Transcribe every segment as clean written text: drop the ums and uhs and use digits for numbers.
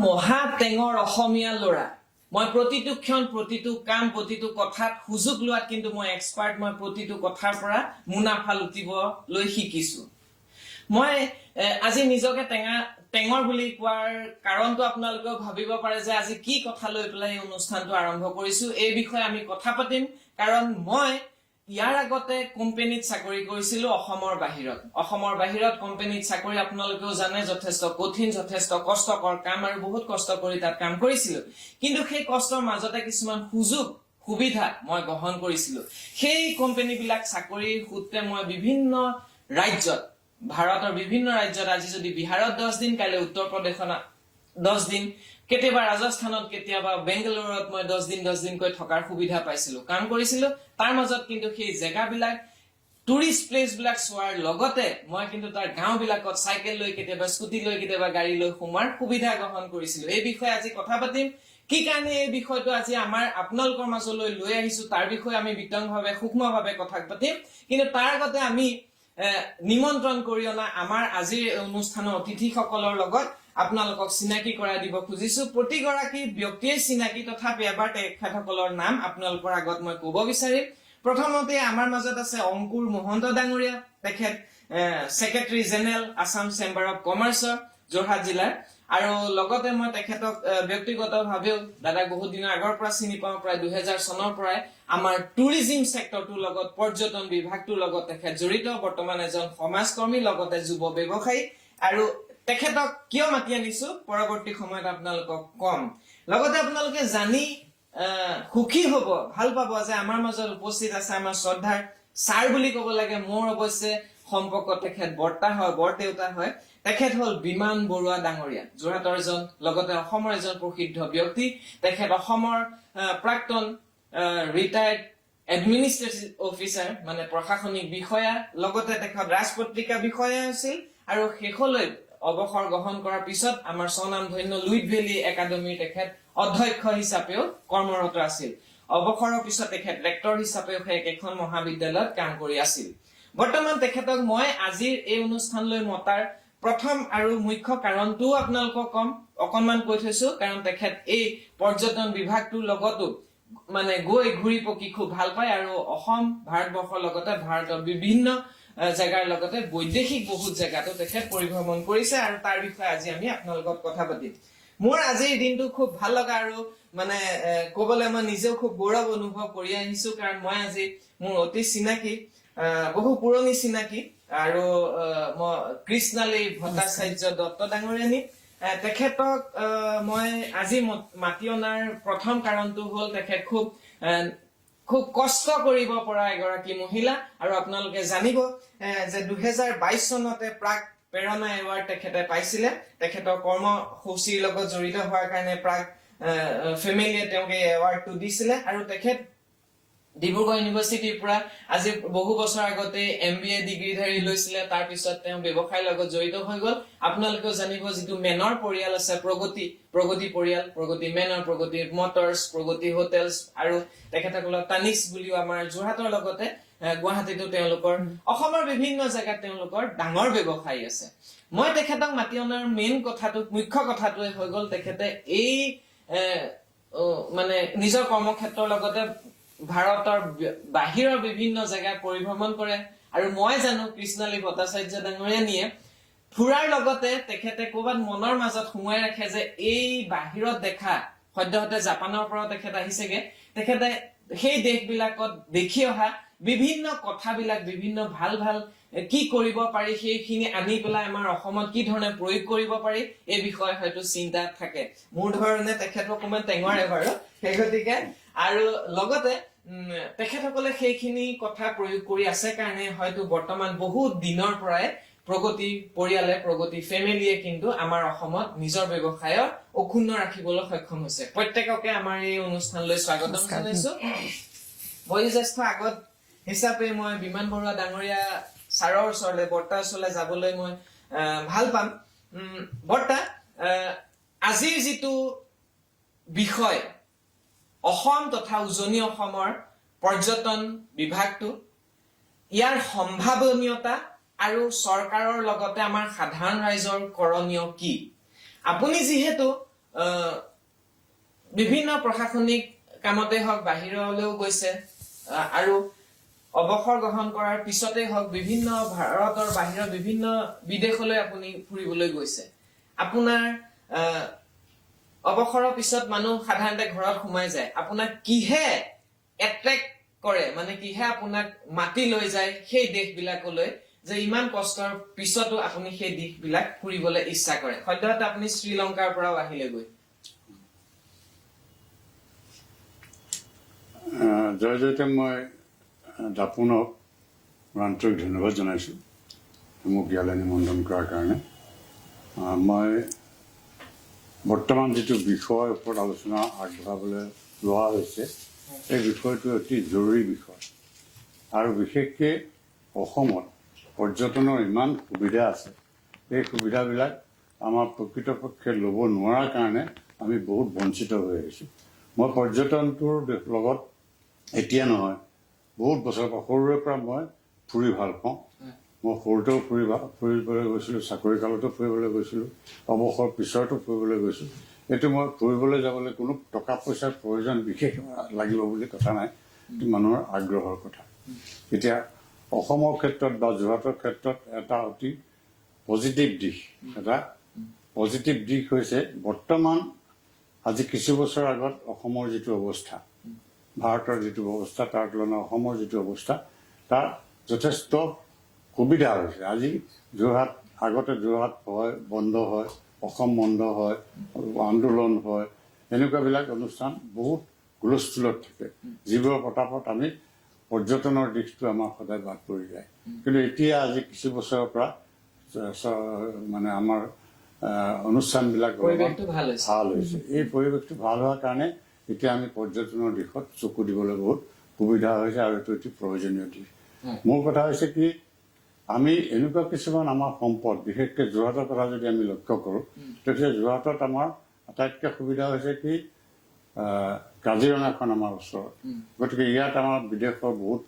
মহা টেঙৰ অসমীয়া ল'ৰা মই প্ৰতিটো ক্ষণ প্ৰতিটো কাম প্ৰতিটো কথাত সুযোগ লোৱাত কিন্তু মই এক্সপাৰ্ট মই প্ৰতিটো কথাৰ পৰা মুনাফা লুটিবলৈ শিকিছো মই আজি নিজকে টেঙৰ বুলি কোৱাৰ কাৰণটো আপোনালোকে ভাবিব পাৰে যে আজি কি কথা লৈ পেলাই এই অনুষ্ঠানটো আৰম্ভ কৰিছো এই বিষয়ে আমি কথা পাতিম কাৰণ মই ইয়াৰ আগতে কোম্পানীত চাকৰি কৰিছিলো অসমৰ বাহিৰত কোম্পানীত চাকৰি আপোনালোকেও জানে যথেষ্ট কঠিন যথেষ্ট কষ্টকৰ কাম আৰু বহুত কষ্ট কৰি তাত কাম কৰিছিলো কিন্তু সেই কষ্টৰ মাজতে কিছুমান সুবিধা মই গ্ৰহণ কৰিছিলো সেই কোম্পানীবিলাক চাকৰিৰ সূত্ৰে মই বিভিন্ন ৰাজ্যত ভাৰতৰ বিভিন্ন ৰাজ্যত আজি যদি বিহাৰত 10 দিন কাইলৈ উত্তৰ প্ৰদেশত 10 দিন কেতিয়াবা ৰাজস্থানত কেতিয়াবা বেংগালুৰুত মই 10 দিন কৈ থকাৰ সুবিধা পাইছিলো কাম কৰিছিলো তাৰ মাজত কিন্তু সেই জেগাবিলাক টুৰিষ্ট প্লেচ বিলাক চোৱাৰ লগতে মই কিন্তু তাৰ গাঁও বিলাকত চাইকেল লৈ কেতিয়াবা স্কুটি লৈ কেতিয়াবা গাড়ী লৈ সোমাৰ সুবিধা গ্ৰহণ কৰিছিলো এই বিষয়ে আজি কথা পাতিম কি কাৰণে এই বিষয়টো আজি আমাৰ আপোনালোকৰ মাজলৈ লৈ আহিছো তাৰ বিষয়ে আমি বিতংভাৱে সূক্ষ্মভাৱে কথা পাতিম কিন্তু তাৰ আগতে আমি নিমন্ত্ৰণ কৰি অনা আমাৰ আজিৰ অনুষ্ঠানৰ অতিথিসকলৰ লগত আপোনালোকক চিনাকি কৰাই দিব খুজিছো প্ৰতিগৰাকী ব্যক্তিয়ে চিনাকি তথাপি এবাৰ তেখেতসকলৰ নাম আপোনালোকৰ আগত মই ক'ব বিচাৰিম প্ৰথমতে আমাৰ মাজত আছে অংকুৰ মহন্ত ডাঙৰীয়া তেখেত secretary general Assam chamber of কমাৰ্চৰ যোৰহাট জিলাৰ আৰু লগতে মই তেখেতক ব্যক্তিগতভাৱেও দাদা বহুত দিনৰ আগৰ পৰা চিনি পাওঁ প্ৰায় 2000 চনৰ পৰাই আমাৰ টুৰিজিম সেক্টৰটোৰ লগত পৰ্যটন বিভাগটোৰ লগত তেখেত জড়িত বৰ্তমান এজন সমাজকৰ্মী লগতে যুৱ ব্যৱসায়ী আৰু তেখেতক কিয় মাতি আনিছো পৰৱৰ্তী সময়ত আপোনালোকক কম লগতে আপোনালোকে জানি সুখী হ'ব ভাল পাব যে আমাৰ মাজত উপস্থিত আছে আমাৰ শ্ৰদ্ধাৰ ছাৰ বুলি ক'ব লাগে মোৰ অৱশ্যে সম্পৰ্ক তেখেত বৰ্তা হয় বৰদেউতা হয় তেখেত হল বিমান বৰুৱা ডাঙৰীয়া যোৰহাটৰ এজন লগতে অসমৰ এজন প্ৰসিদ্ধ ব্যক্তি তেখেত অসমৰ প্ৰাক্তন ৰিটায়াৰ্ড এডমিনিষ্ট্ৰেটিভ অফিচাৰ মানে প্ৰশাসনিক বিষয়া লগতে তেখেত ৰাজপত্ৰিকা বিষয়া আছিল আৰু শেষলৈ অৱসৰ গ্ৰহণ কৰাৰ পিছত আমাৰ স্বনামধন্য লুইট ভেলী একাডেমীৰ তেখেত অধ্যক্ষ হিচাপেও কৰ্মৰত আছিল অৱসৰৰ পিছত তেখেত ৰেক্টৰ হিচাপেও একেখন মহাবিদ্যালয়ত কাম কৰি আছিল বৰ্তমান তেখেতক মই আজিৰ এই অনুষ্ঠানলৈ মতাৰ প্ৰথম আৰু মুখ্য কাৰণটো আপোনালোকক কম অকনমান কৈ থৈছো কাৰণ তেখেত এই পৰ্যটন বিভাগটোৰ লগতো মানে গৈ ঘূৰি পকি খুব ভাল পায় আৰু অসম ভাৰতবৰ্ষৰ লগতে ভাৰতৰ বিভিন্ন জায়গাৰ লগতে বৈদেশিক বহুত জায়গাতো তেখেত পৰিভ্ৰমণ কৰিছে আৰু তাৰ বিষয়ে আজি আমি আপোনালোকক কথা পাতিম মোৰ আজিৰ দিনটো খুব ভাল লগা আৰু মানে ক'বলৈ মই নিজেও খুব গৌৰৱ অনুভৱ কৰি আহিছো কাৰণ মই আজি মোৰ অতি চিনাকি বহু পুৰণি চিনাকি আৰু মই কৃষ্ণালী ভট্টাচাৰ্য দত্ত ডাঙৰীয়ানী তেখেতক মই আজি মাতি অনাৰ প্ৰথম কাৰণটো হ'ল তেখেত খুব কষ্ট কৰিব পৰা এগৰাকী মহিলা আৰু আপোনালোকে জানিব যে 2022 চনতে প্ৰাক প্ৰেৰণা এৱাৰ্ড তেখেতে পাইছিলে তেখেতৰ কৰ্মসূচীৰ লগত জড়িত হোৱাৰ কাৰণে প্ৰাক ফেমিলিয়ে তেওঁক এই এৱাৰ্ডটো দিছিলে আৰু তেখেত ডিব্ৰুগড় ইউনিভাৰ্চিটিৰ পৰা আজি বহু বছৰ আগতে MBA ডিগ্ৰীধাৰী লৈছিলে তাৰ পিছত তেওঁ ব্যৱসায়ৰ লগত জড়িত হৈ গল আপোনালোকেও জানিব যিটো মেনৰ পৰিয়াল আছে প্ৰগতি পৰিয়াল প্ৰগতি মেনৰ প্ৰগতি মটৰ্ছ প্ৰগতি হোটেলছ আৰু তেখেতসকলৰ তানিক্স বুলিও আমাৰ যোৰহাটৰ লগতে গুৱাহাটীতো তেওঁলোকৰ অসমৰ বিভিন্ন জায়গাত তেওঁলোকৰ ডাঙৰ ব্যৱসায়ী আছে মই তেখেতক মাতি অনাৰ মুখ্য কথাটোৱে হৈ গল তেখেতে এই মানে নিজৰ কৰ্মক্ষেত্ৰৰ লগতে ভাৰতৰ বাহিৰৰ বিভিন্ন জায়গাত পৰিভ্ৰমণ কৰে আৰু মই জানো কৃষ্ণালী ভট্টাচাৰ্য ডাঙৰীয়ানীয়ে ফুৰাৰ লগতে তেখেতে ক'ৰবাত মনৰ মাজত সোমাই ৰাখে যে এই বাহিৰত দেখা সদ্যহতে জাপানৰ পৰা তেখেত আহিছেগে তেখেতে সেই দেশবিলাকত দেখি অহা বিভিন্ন কথাবিলাক বিভিন্ন ভাল কি কৰিব পাৰি সেইখিনি আনি পেলাই আমাৰ অসমত কি ধৰণে প্ৰয়োগ কৰিব পাৰি এই বিষয়ে হয়তো চিন্তা থাকে মোৰ ধৰণে তেখেত অকমান টেঙৰে বাৰু সেই গতিকে আৰু লগতে তেখেতসকলে সেইখিনি কথা প্ৰয়োগ কৰি আছে কাৰণে হয়তো বৰ্তমান বহুত দিনৰ পৰাই প্ৰগতি পৰিয়ালে প্ৰগতি ফেমিলিয়ে কিন্তু আমাৰ অসমত নিজৰ ব্যৱসায় অক্ষুণ্ণ ৰাখিবলৈ সক্ষম হৈছে প্ৰত্যেককে আমাৰ এই অনুষ্ঠানলৈ স্বাগতম জনাইছো বয়োজ্যেষ্ঠ আগত হিচাপে মই বিমান বৰুৱা ডাঙৰীয়া ছাৰৰ ওচৰলৈ বৰ্তাৰ ওচৰলৈ যাবলৈ মই ভাল পাম বৰ্তা আজিৰ যিটো বিষয় অসম তথা উজনি অসমৰ পৰ্যটন বিভাগটো ইয়াৰ সম্ভাৱনীয়তা আৰু চৰকাৰৰ লগতে আমাৰ সাধাৰণ ৰাইজৰ কৰণীয় কি আপুনি যিহেতু বিভিন্ন প্ৰশাসনিক কামতে হওক বাহিৰলৈও গৈছে আৰু অৱসৰ গ্ৰহণ কৰাৰ পিছতে হওক বিভিন্ন ভাৰতৰ বাহিৰৰ বিভিন্ন বিদেশলৈ আপুনি ফুৰিবলৈ গৈছে আপোনাৰ অৱসৰৰ পিছত মানুহ সাধাৰণতে ঘৰত সোমাই যায় আপোনাক কিহে এট্ৰেক্ট কৰে মানে কিহে আপোনাক মাতি লৈ যায় সেই দেশবিলাকলৈ যে ইমান কষ্টৰ পিছতো আপুনি সেই দেশবিলাক ফুৰিবলৈ ইচ্ছা কৰে সদ্যহতে আপুনি শ্ৰীলংকাৰ পৰাও আহিলে গৈ জয়তে মই দাপোনক আন্তৰিক ধন্যবাদ জনাইছোঁ মোক ইয়ালৈ নিমন্ত্ৰণ কৰাৰ কাৰণে মই বৰ্তমান যিটো বিষয়ৰ ওপৰত আলোচনা আগবঢ়াবলৈ লোৱা হৈছে এই বিষয়টো অতি জৰুৰী বিষয় আৰু বিশেষকৈ অসমত পৰ্যটনৰ ইমান সুবিধা আছে এই সুবিধাবিলাক আমাৰ প্ৰকৃতপক্ষে ল'ব নোৱাৰাৰ কাৰণে আমি বহুত বঞ্চিত হৈ আহিছোঁ মই পৰ্যটনটোৰ লগত এতিয়া নহয় বহুত বছৰৰ পৰা সৰুৰে পৰা মই ফুৰি ভাল পাওঁ মই সৰুতেও ফুৰিবলৈ গৈছিলোঁ চাকৰি কালতো ফুৰিবলৈ গৈছিলোঁ অৱসৰ পিছতো ফুৰিবলৈ গৈছোঁ এইটো মই ফুৰিবলৈ যাবলৈ কোনো টকা পইচাৰ প্ৰয়োজন বিশেষ লাগিব বুলি কথা নাই এইটো মানুহৰ আগ্ৰহৰ কথা এতিয়া অসমৰ ক্ষেত্ৰত বা যোৰহাটৰ ক্ষেত্ৰত এটা অতি পজিটিভ দিশ হৈছে বৰ্তমান আজি কিছু বছৰ আগত অসমৰ যিটো অৱস্থা ভাৰতৰ যিটো অৱস্থা তাৰ তুলনাত অসমৰ যিটো অৱস্থা তাৰ যথেষ্ট সুবিধা হৈছে আজি যোৰহাট আগতে যোৰহাট হয় বন্ধ হয় অসম বন্ধ হয় আন্দোলন হয় এনেকুৱাবিলাক অনুষ্ঠান বহুত হুলস্থুলত থাকে যিবোৰৰ পতাপত আমি পৰ্যটনৰ দিশটো আমাৰ সদায় বাদ পৰি যায় কিন্তু এতিয়া আজি কিছু বছৰৰ পৰা মানে আমাৰ অনুষ্ঠানবিলাক ভাল হৈছে এই পৰিৱেশটো ভাল হোৱাৰ কাৰণে এতিয়া আমি পৰ্যটনৰ দিশত চকু দিবলৈ বহুত সুবিধা হৈছে আৰু এইটো অতি প্ৰয়োজনীয় দিশ মোৰ কথা হৈছে কি আমি এনেকুৱা কিছুমান আমাৰ সম্পদ বিশেষকৈ যোৰহাটৰ কথা যদি আমি লক্ষ্য কৰোঁ তেতিয়া যোৰহাটত আমাৰ আটাইতকৈ সুবিধা হৈছে কি কাজিৰঙাখন আমাৰ ওচৰত গতিকে ইয়াত আমাৰ বিদেশৰ বহুত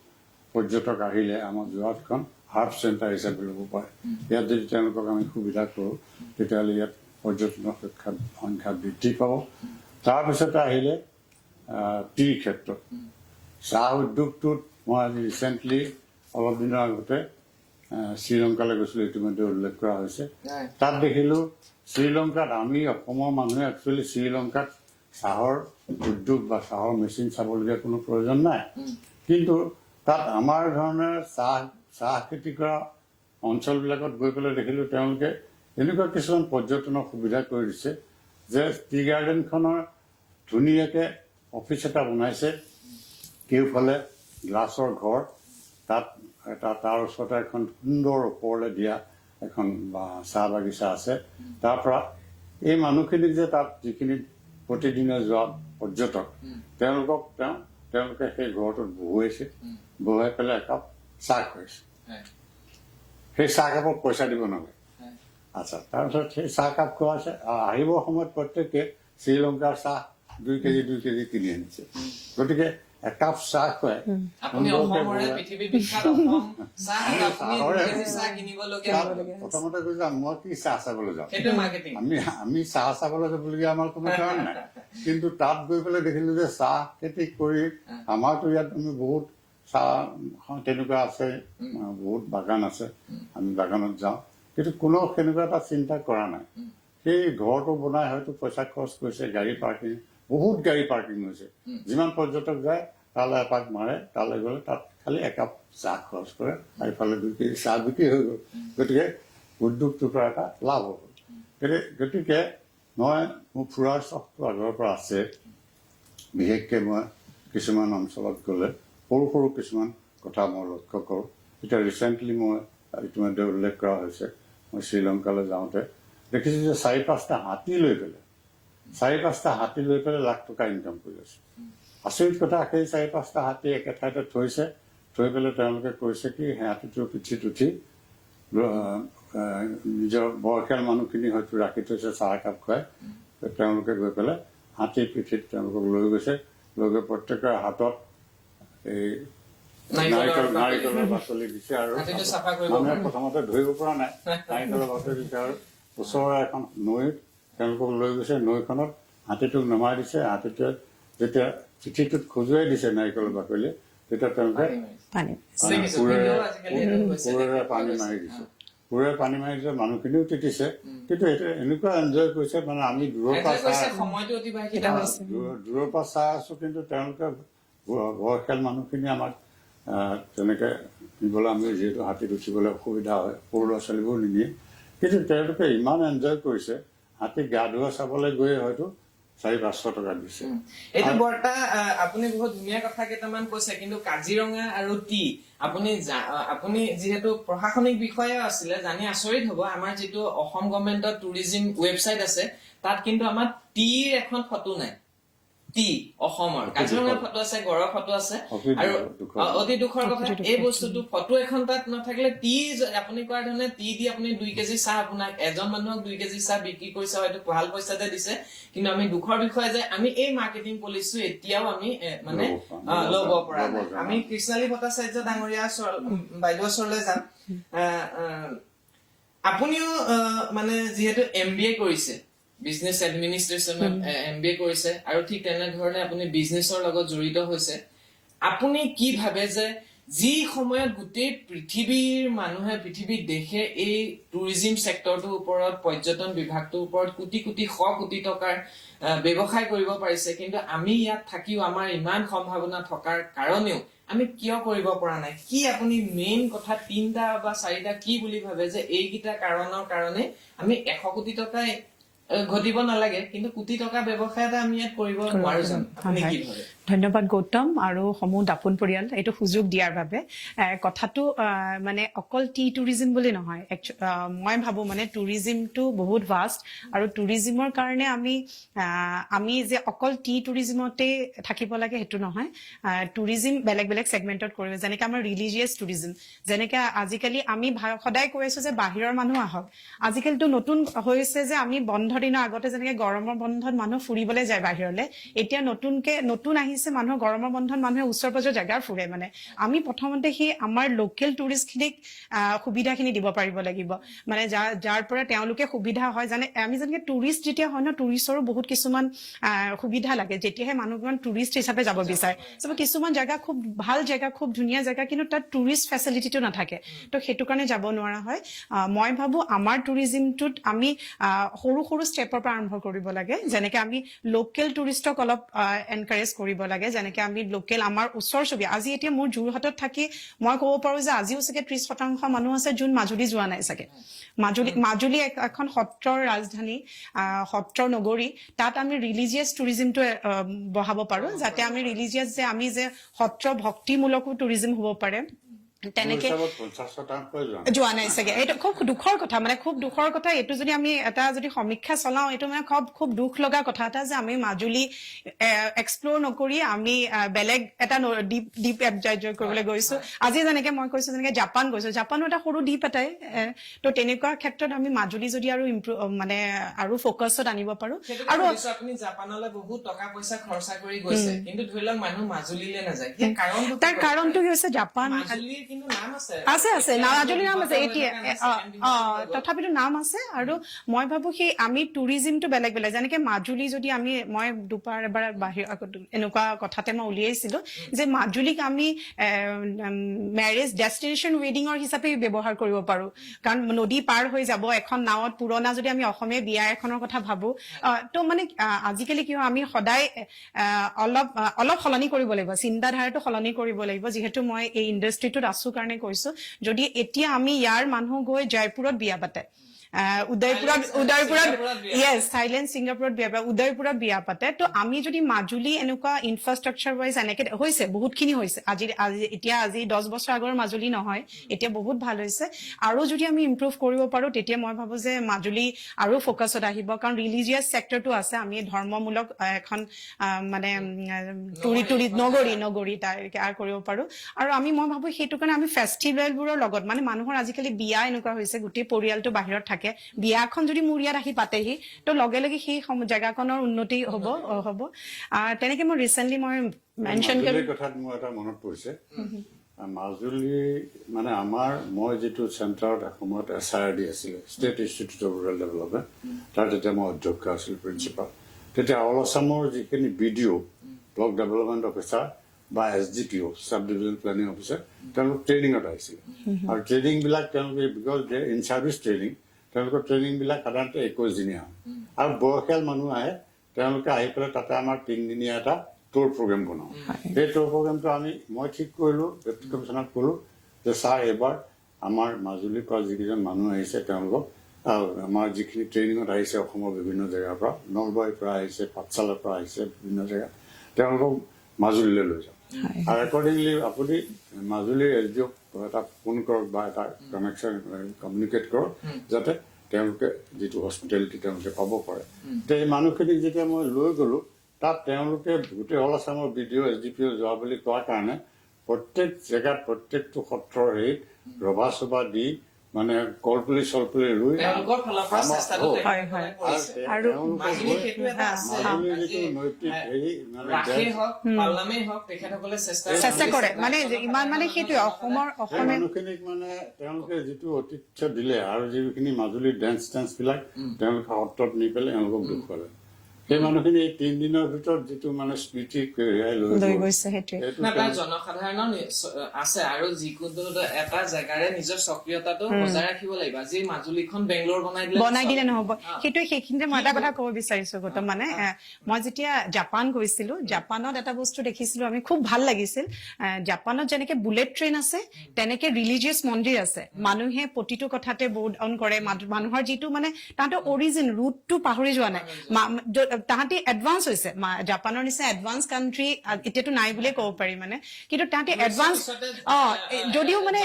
পৰ্যটক আহিলে আমাৰ যোৰহাটখন হাৰ্ট চেণ্টাৰ হিচাপে ল'ব পাৰে ইয়াত যদি তেওঁলোকক আমি সুবিধা কৰোঁ তেতিয়াহ'লে ইয়াত পৰ্যটনৰ সংখ্যা বৃদ্ধি পাব তাৰপিছতে আহিলে টিৰ ক্ষেত্ৰত চাহ উদ্যোগটোত মই আজি ৰিচেণ্টলি অলপ দিনৰ আগতে শ্ৰীলংকালৈ গৈছিলোঁ ইতিমধ্যে উল্লেখ কৰা হৈছে তাত দেখিলোঁ শ্ৰীলংকাত আমি অসমৰ মানুহে একচুৱেলি শ্ৰীলংকাত চাহৰ উদ্যোগ বা চাহৰ মেচিন চাবলগীয়া কোনো প্ৰয়োজন নাই কিন্তু তাত আমাৰ ধৰণে চাহ খেতি কৰা অঞ্চলবিলাকত গৈ পেলাই দেখিলোঁ তেওঁলোকে এনেকুৱা কিছুমান পৰ্যটনৰ সুবিধা কৰি দিছে যে টি গাৰ্ডেনখনৰ ধুনীয়াকৈ অফিচ এটা বনাইছে কেউফালে গ্লাছৰ ঘৰ তাত তাৰ ওচৰতে এখন সুন্দৰ ওপৰলৈ দিয়া এখন চাহ বাগিচা আছে তাৰ পৰা এই মানুহখিনিক যে তাত যিখিনি প্ৰতিদিনে যোৱা পৰ্যটক তেওঁলোকে সেই ঘৰটোত বহুৱাই পেলাই একাপ চাহ খুৱাইছে সেই চাহকাপত পইচা দিব নালাগে আচ্ছা তাৰপিছত সেই চাহকাপ খুৱাইছে আহিবৰ সময়ত প্ৰত্যেকে শ্ৰীলংকাৰ চাহ 2 কেজি কিনি আনিছে গতিকে একাপ চাহ খুৱাই প্ৰথমতে কৈছে মই কি চাহ চাবলৈ যাওঁ আমি চাহ চাবলৈ যাবলগীয়া আমাৰ কোনো কাৰণ নাই কিন্তু তাত গৈ পেলাই দেখিলো যে চাহ খেতি কৰি আমাৰতো ইয়াত আমি বহুত চাহ তেনেকুৱা আছে বহুত বাগান আছে আমি বাগানত যাওঁ কিন্তু কোনো সেনেকুৱা এটা চিন্তা কৰা নাই সেই ঘৰটো বনাই হয়তো পইচা খৰচ কৰিছে গাড়ী পাৰ্কিং বহুত গাড়ী পাৰ্কিং হৈছে যিমান পৰ্যটক যায় তালৈ এপাক মাৰে তালৈ গ'লে তাত খালি একাপ চাহ খৰচ কৰে আৰু ইফালে 2 কেজি চাহ বিক্ৰী হৈ গ'ল গতিকে উদ্যোগটোৰ পৰা এটা লাভ হ'ল গতিকে মই মোৰ ফুৰাৰ চখটো আগৰ পৰা আছে বিশেষকৈ মই কিছুমান অঞ্চলত গ'লে সৰু কিছুমান কথা মই লক্ষ্য কৰোঁ এতিয়া ৰিচেণ্টলি মই ইতিমধ্যে উল্লেখ কৰা হৈছে মই শ্ৰীলংকালৈ যাওঁতে দেখিছোঁ যে 4-5টা হাতী লৈ পেলাই 4-5টা হাতী লৈ পেলাই লাখ টকা ইনকাম কৰি আছে আচৰিত কথা সেই 4-5টা হাতী একে ঠাইতে থৈ পেলাই তেওঁলোকে কৈছে কি সেই হাতীটোৰ পিঠিত উঠি নিজৰ বয়সীয়াল মানুহখিনি হয়তো ৰাখি থৈছে চাহ একাপ খুৱাই তেওঁলোকে গৈ পেলাই হাতীৰ পিঠিত তেওঁলোকক লৈ গৈছে লৈ গৈ প্ৰত্যেকৰ হাতত এই নাৰিকলৰ বাকলি দিছে আৰু মানুহে প্ৰথমতে ধৰিব পৰা নাই নাৰিকলৰ বাকলি দিছে আৰু ওচৰৰ এখন নৈত তেওঁলোকক লৈ গৈছে নৈখনত হাতীটোক নমাই দিছে হাতীটোৱে যেতিয়া চিঠিটোত খজুৱাই দিছে নাৰিকলৰ বাকলি তেতিয়া তেওঁলোকে কোৰেৰে পানী মাৰি দিছে কোৰেৰে পানী মাৰি দিছে মানুহখিনিও তিতিছে কিন্তু এইটো এনেকুৱা এনজয় কৰিছে মানে আমি দূৰৰ পৰা চাই আছো কিন্তু তেওঁলোকে বয়সীয়াল মানুহখিনি আমাক তেনেকে নিবলৈ আমি যিহেতু হাতীত উঠিবলৈ অসুবিধা হয় সৰু ল'ৰা ছোৱালীবোৰ নিনিয়ে কিন্তু তেওঁলোকে ইমান এনজয় কৰিছে হাতী গা ধোৱা চাবলৈ গৈয়ে হয়তো 400-500 টকা দিছে এইটো বৰ্তা আপুনি বহুত ধুনীয়া কথা কেইটামান কৈছে কিন্তু কাজিৰঙা আৰু টি আপুনি যিহেতু প্ৰশাসনিক বিষয়া আছিলে জানি আচৰিত হ'ব আমাৰ যিটো অসম গভৰ্ণমেণ্টৰ টুৰিজিম ৱেবছাইট আছে তাত কিন্তু আমাৰ টিৰ এখন ফটো নাই টি অসমৰ কাজিৰঙাৰ ফটো আছে গড়ৰ ফটো আছে আৰু অতি দুখৰ কথা এই বস্তুটো ফটো এখন তাত নাথাকিলে টি আপুনি কোৱাৰ ধৰণে টি দি আপুনি 2 কেজি চাহ আপোনাক এজন মানুহক 2 কেজি চাহ বিক্ৰী কৰিছে হয়তো ভাল পইচাতে দিছে কিন্তু আমি দুখৰ বিষয়ে যে আমি এই মাৰ্কেটিং পলিচি এতিয়াও আমি মানে ল'ব পৰা নাই আমি কৃষ্ণালী ভট্টাচাৰ্য ডাঙৰীয়া বাইদেউ ওচৰলৈ যাম আপুনিও মানে যিহেতু MBA কৰিছে বিজনেছ এডমিনিষ্ট্ৰেশ্যনত MBA কৰিছে আৰু ঠিক তেনেধৰণে আপুনি বিজনেছৰ লগত জড়িত হৈছে আপুনি কি ভাবে যে যি সময়ত গোটেই পৃথিৱীৰ মানুহে পৃথিৱীৰ দেশে এই টুৰিজিম সেক্টৰটোৰ ওপৰত পৰ্যটন বিভাগটোৰ ওপৰত কোটি কোটি শ কোটি টকাৰ ব্যৱসায় কৰিব পাৰিছে কিন্তু আমি ইয়াত থাকিও আমাৰ ইমান সম্ভাৱনা থকাৰ কাৰণেও আমি কিয় কৰিব পৰা নাই কি আপুনি মেইন কথা 3টা বা 4টা কি বুলি ভাবে যে এইকেইটা কাৰণৰ কাৰণে আমি 100 কোটি টকাই ঘটিব নালাগে কিন্তু কোটি টকা ব্যৱসায় এটা আমি ইয়াত কৰিব নোৱাৰো জানো আপুনি কি ভাবে ধন্যবাদ গৌতম আৰু সমূহ দাপোন পৰিয়াল এইটো সুযোগ দিয়াৰ বাবে কথাটো মানে অকল টি টুৰিজিম বুলি নহয় মই ভাবো মানে টুৰিজিমটো বহুত ভাষ্ট আৰু টুৰিজিমৰ কাৰণে আমি যে অকল টি টুৰিজিমতে থাকিব লাগে সেইটো নহয় টুৰিজিম বেলেগ বেলেগ সেগমেন্টত কৰিব যেনেকৈ আমাৰ ৰিলিজিয়াছ টুৰিজিম যেনেকৈ আজিকালি আমি সদায় কৈ আছো যে বাহিৰৰ মানুহ আহক আজিকালিতো নতুন হৈছে যে আমি বন্ধ দিনৰ আগতে যেনেকৈ গৰমৰ বন্ধত মানুহ ফুৰিবলৈ যায় বাহিৰলৈ এতিয়া নতুন আহিছে মানুহ গৰমৰ বন্ধত মানুহে ওচৰ পাজৰ জেগা ফুৰে মানে আমি প্ৰথমতে সেই আমাৰ লোকেল টুৰিষ্টখিনিক সুবিধাখিনি দিব পাৰিব লাগিব মানে যাৰ পৰা তেওঁলোকে সুবিধা হয় জানে আমি যেনেকৈ টুৰিষ্ট যেতিয়া হয় ন টুৰিষ্টৰো বহুত কিছুমান সুবিধা লাগে যেতিয়াহে মানুহজন টুৰিষ্ট হিচাপে যাব বিচাৰে কিছুমান জেগা খুব ভাল জেগা খুব ধুনীয়া জেগা কিন্তু তাত টুৰিষ্ট ফেচিলিটিটো নাথাকে তো সেইটো কাৰণে যাব নোৱাৰা হয় মই ভাবো আমাৰ টুৰিজিমটোত আমি সৰু সৰু ষ্টেপৰ পৰা আৰম্ভ কৰিব লাগে যেনেকৈ আমি লোকেল টুৰিষ্টক অলপ এনকাৰেজ কৰিব লাগে যেনেকৈ আমি লোকেল আমাৰ ওচৰ চুবুৰীয়া আজি এতিয়া মোৰ যোৰহাটত থাকি মই ক'ব পাৰো যে আজিও চাগে 30% মানুহ আছে যোন মাজুলী যোৱা নাই চাগে মাজুলী এখন সত্ৰৰ ৰাজধানী সত্ৰৰ নগৰী তাত আমি ৰিলিজিয়াছ টুৰিজিমটো বঢ়াব পাৰো যাতে আমি ৰিলিজিয়াছ যে আমি যে সত্ৰ ভক্তিমূলকো টুৰিজিম হ'ব পাৰে তেনেকে যোৱা নাই চাগে এইটো খুব দুখৰ কথা মানে খুব দুখৰ কথা এইটো যদি আমি এটা যদি সমীক্ষা চলাও এইটো মানে খুব দুখ লগা কথা এটা যে আমি মাজুলী এক্সপ্ল'ৰ নকৰি আমি বেলেগ এটা দ্বীপ এনজয় কৰিবলৈ গৈছো আজি যেনেকে মই কৈছো যেনেকে জাপান গৈছো জাপানো এটা সৰু দ্বীপ এটাই তো তেনেকুৱা ক্ষেত্ৰত আমি মাজুলী যদি আৰু মানে আৰু ফ'কাছত আনিব পাৰো আৰু আপুনি জাপানলৈ বহুত টকা পইচা খৰচা কৰি গৈছে কিন্তু ধৰি লওক মানুহ মাজুলীলৈ নাযায় তাৰ কাৰণটো কি হৈছে জাপান আছে মাজুলীৰ নাম আছে এতিয়া তথাপিতো নাম আছে আৰু মই ভাবো সেই আমি টুৰিজিমটো বেলেগ বেলেগ যেনেকে মাজুলী যদি মই দুবাৰ এবাৰ বাহিৰ এনেকুৱা কথাতে মই উলিয়াইছিলো যে মাজুলীক আমি মেৰেজ ডেষ্টিনেশ্যন ৱেডিঙৰ হিচাপে ব্যৱহাৰ কৰিব পাৰো কাৰণ নদী পাৰ হৈ যাব এখন নাৱত পুৰণা যদি আমি অসমীয়া বিয়া এখনৰ কথা ভাবো তো মানে আজিকালি কি হয় আমি সদায় অলপ সলনি কৰিব লাগিব চিন্তাধাৰাটো সলনি কৰিব লাগিব যিহেতু মই এই ইণ্ডাষ্ট্ৰিটোত আছো কাৰণে কৈছো যদি এতিয়া আমি ইয়াৰ মানুহ গৈ জয়পুৰত বিয়া পাতে উদয়পুৰত থাইলেণ্ড ছিংগাপুৰত বিয়া পাতে উদয়পুৰত বিয়া পাতে তো আমি যদি মাজুলী এনেকুৱা ইনফ্ৰাষ্ট্ৰাকচাৰ ৱাইজ এনেকে হৈছে বহুতখিনি হৈছে এতিয়া 10 বছৰ আগৰ মাজুলী নহয় এতিয়া বহুত ভাল হৈছে আৰু যদি আমি ইম্প্ৰুভ কৰিব পাৰো তেতিয়া মই ভাবো যে মাজুলী আৰু ফ'কাছত আহিব কাৰণ ৰিলিজিয়াছ ছেক্টৰটো আছে আমি ধৰ্মমূলক এখন মানে নগৰী তাৰ কৰিব পাৰো আৰু মই ভাবো সেইটো কাৰণে আমি ফেষ্টিভেলবোৰৰ লগত মানে মানুহৰ আজিকালি বিয়া এনেকুৱা হৈছে গোটেই পৰিয়ালটো বাহিৰত থাকে বিয়াখন যদি মোৰ ইয়াত আহি পাতেহি তো লগে লগে সেই জেগাখনৰ উন্নতি হ'ব তেনেকে মই ৰিচেণ্টলি মই মেনশ্যন কৰিলো কথাত মোৰ এটা মনত পৰিছে মাজুলী মানে আমাৰ মই যিটো চেণ্টাৰত এসময়ত SIRD আছিলে, state institute of rural development, তাৰ তেতিয়া মই অধ্যক্ষ আছিলোঁ, প্ৰিন্সিপাল। তেতিয়া অল আছামৰ যিখিনি BDO ব্লক ডেভেলপমেণ্ট অফিচাৰ বা SDPO sub division planning officer তেওঁলোক ট্ৰেইনিঙত আহিছিলে। আৰু ট্ৰেইনিংবিলাক তেওঁলোকে because they in service training, তেওঁলোকৰ ট্ৰেইনিংবিলাক সাধাৰণতে 21 দিনীয়া হয়। আৰু বয়সীয়াল মানুহ আহে, তেওঁলোকে আহি পেলাই তাতে আমাৰ 3 দিনীয়া এটা টুৰ প্ৰগ্ৰেম বনাওঁ। সেই টুৰ প্ৰগ্ৰেমটো মই ঠিক কৰিলোঁ, ডেপুটি কমিশ্যনাৰক ক'লোঁ যে ছাৰ এইবাৰ আমাৰ মাজুলীৰ পৰা যিকেইজন মানুহ আহিছে তেওঁলোকক আমাৰ যিখিনি ট্ৰেইনিঙত আহিছে অসমৰ বিভিন্ন জেগাৰ পৰা, নলবাৰীৰ পৰা আহিছে, পাঠশালাৰ পৰা আহিছে, বিভিন্ন জেগাত তেওঁলোকক মাজুলীলৈ লৈ যাওঁ। আৰু একৰ্ডিংলি আপুনি মাজুলীৰ SDOক এটা ফোন কৰক বা এটা কানেকশ্যন কমিউনিকেট কৰক যাতে তেওঁলোকে যিটো হস্পিটেলিটি তেওঁলোকে পাব পাৰে। এই মানুহখিনিক যেতিয়া মই লৈ গ'লোঁ, তাত তেওঁলোকে গোটেই অল আছামৰ BDO SDPO যোৱা বুলি কোৱাৰ কাৰণে প্ৰত্যেক জেগাত প্ৰত্যেকটো সত্ৰৰ হেৰিত ৰভা চভা দি মানে কলপুলি চলপুলি ৰুই তেওঁলোকৰ ফালৰ পৰা চেষ্টাটো তেখেতসকলে কৰিছে। আৰু মাজুলীত সেইটো এটা আছে। মাজুলীৰ যিটো নৈতিক হেৰি মানে ৰাসেই হওক, পাল্লামেই হওক, তেখেতসকলে চেষ্টা কৰে মানে ইমান মানে সেইটোৱে সেই মানুহখিনিক মানে তেওঁলোকে যিটো অতিথ্য দিলে আৰু যিখিনি মাজুলীৰ ডেন্স বিলাক তেওঁলোকে সত্ৰত নি পেলাই তেওঁলোকক দেখুৱালে। সেই মানুহখিনি এই 3 দিনৰ ভিতৰত যিটো মানে স্মৃতি কঢ়িয়াই লৈ গৈছে সেইটোৱে তাৰ জনসাধাৰণৰ আছে। আৰু যিকোনো এটা জেগাৰে নিজৰ সক্ৰিয়তাটো বজাই ৰাখিব লাগিব। আজি মাজুলীখন বেংগলোৰ বনাই দিলে নহব। সেইখিনিতে মই এটা কথা ক'ব বিচাৰিছো গৌতম, মানে মই যেতিয়া জাপান গৈছিলো, জাপানত এটা বস্তু দেখিছিলো আমি খুব ভাল লাগিছিল। জাপানত যেনেকে বুলেট ট্ৰেইন আছে তেনেকে ৰিলিজিয়াছ মন্দিৰ আছে। মানুহে প্ৰতিটো কথাতে বৰ্ড অন কৰে। মানুহৰ যিটো মানে তাহাঁতৰ অৰিজিন ৰুটটো পাহৰি যোৱা নাই। তাহাঁতি এডভান্স হৈছে, জাপানৰ নিচিনা এডভান্স কাণ্ট্ৰি এতিয়াতো নাই বুলিয়ে ক'ব পাৰি মানে, কিন্তু তাহাঁতি এডভান্স যদিও মানে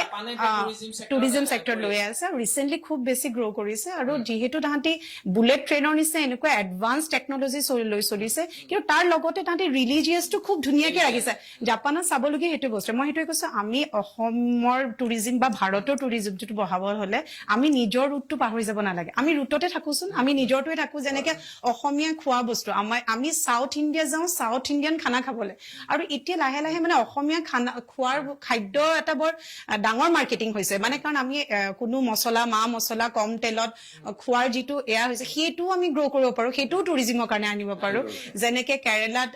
টুৰিজিম চেক্টৰ লৈ আছে, ৰিচেণ্টলি খুব বেছি গ্ৰ' কৰিছে। আৰু যিহেতু তাহাঁতি বুলেট ট্ৰেইনৰ নিচিনা এনেকুৱা এডভান্স টেকনলজি লৈ চলিছে, কিন্তু তাৰ লগতে তাহাঁতি ৰিলিজিয়াছটো খুব ধুনীয়াকে ৰাখিছে। জাপানত চাবলগীয়া সেইটো বস্তু। মই সেইটোৱে কৈছো, আমি অসমৰ টুৰিজিম বা ভাৰতৰ টুৰিজিমটো বঢ়াব হলে আমি নিজৰ ৰুটটো পাহৰি যাব নালাগে। আমি ৰুটতে থাকোচোন, আমি নিজৰটোৱে থাকো। যেনেকে অসমীয়া খোৱা বস্তু, আমি সাউথ ইণ্ডিয়া যাওঁ সাউথ ইণ্ডিয়ান খানা খাবলৈ, আৰু এতিয়া লাহে লাহে মানে অসমীয়া খোৱাৰ খাদ্য এটা বৰ ডাঙৰ মাৰ্কেটিং হৈছে। মানে কাৰণ আমি কোনো মা মছলা কম তেলত খোৱাৰ যিটো এয়া হৈছে, সেইটোও আমি গ্ৰ' কৰিব পাৰো, সেইটোও টুৰিজিমৰ কাৰণে আনিব পাৰো। যেনেকে কেৰেলাত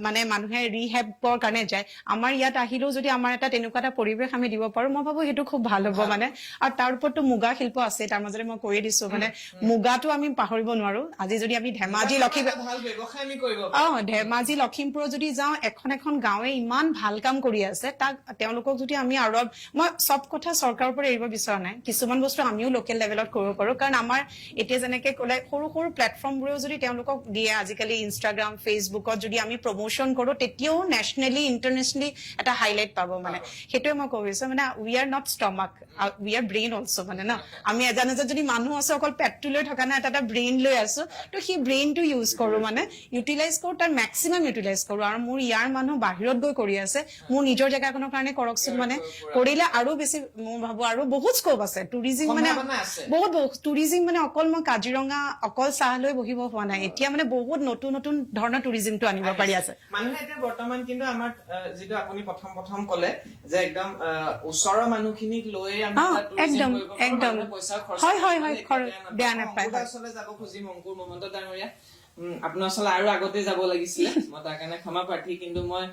মানে মানুহে ৰিহেবৰ কাৰণে যায়, আমাৰ ইয়াত আহিলেও যদি আমাৰ এটা তেনেকুৱা এটা পৰিৱেশ আমি দিব পাৰো, মই ভাবো সেইটো খুব ভাল হ'ব মানে। আৰু তাৰ ওপৰতো মুগা শিল্প আছে, তাৰ মাজতে মই কৈয়ে দিছো মানে মুগাটো আমি পাহৰিব নোৱাৰো। আজি যদি আমি ধেমাজি লখিমপুৰত যদি যাওঁ, এখন গাঁৱে ইমান ভাল কাম কৰি আছে, তাক তেওঁলোকক যদি আমি আৰু মই চব কথা চৰকাৰৰ পৰা এৰিব বিচৰা নাই, কিছুমান বস্তু আমিও লোকেল লেভেলত কৰিব পাৰো। কাৰণ আমাৰ এতিয়া যেনেকে ক'লে সৰু সৰু প্লেটফৰ্মবোৰেও যদি তেওঁলোকক দিয়ে, আজিকালি ইনষ্টাগ্ৰাম ফেচবুকত যদি আমি প্ৰমোশ্যন কৰো, তেতিয়াও নেশ্যনেলি ইণ্টাৰনেশ্যনেলি এটা হাইলাইট পাব মানে। সেইটোৱে মই কৈ বিচাৰো মানে, we are not stomach, we are brain also' মানে ন। আমি এজন যদি মানুহ আছো, অকল পেটটো লৈ থকা নাই, এটা ব্ৰেইন লৈ আছো, তো সেই ব্ৰেইনটো ইউজ কৰো মানে, ইউটিলাইজ কৰো, তাৰ মেক্সিমাম ইউটিলাইজ কৰো। আৰু মোৰ ইয়াৰ মানুহ বাহিৰত গৈ কৰি আছে, মোৰ নিজৰ জেগাখনৰ কাৰণে কৰকচোন মানে, কৰিলে আৰু বেছি মই ভাবো আৰু বহুত স্কোপ আছে টুৰিজিম মানে, বহুত টুৰিজিম মানে অকল মই কাজিৰঙা অকল চাহ লৈ বহিব হোৱা নাই। এতিয়া মানে বহুত নতুন নতুন ধৰণৰ টুৰিজিমটো আনিব পাৰি আছে মানুহে। এতিয়া বৰ্তমান কিন্তু আমাৰ যিটো আপুনি প্ৰথম ক'লে যে একদম ওচৰৰ মানুহখিনিক লৈ আমি একদম পইচা খৰচ বেয়া নাপায়। যাব খুজিম অংকুৰ মহন্ত ডাঙৰীয়া, আপোনাৰ ওচৰলৈ আৰু আগতে যাব লাগিছিলে, মই তাৰ কাৰণে ক্ষমা প্ৰাৰ্থী। কিন্তু মই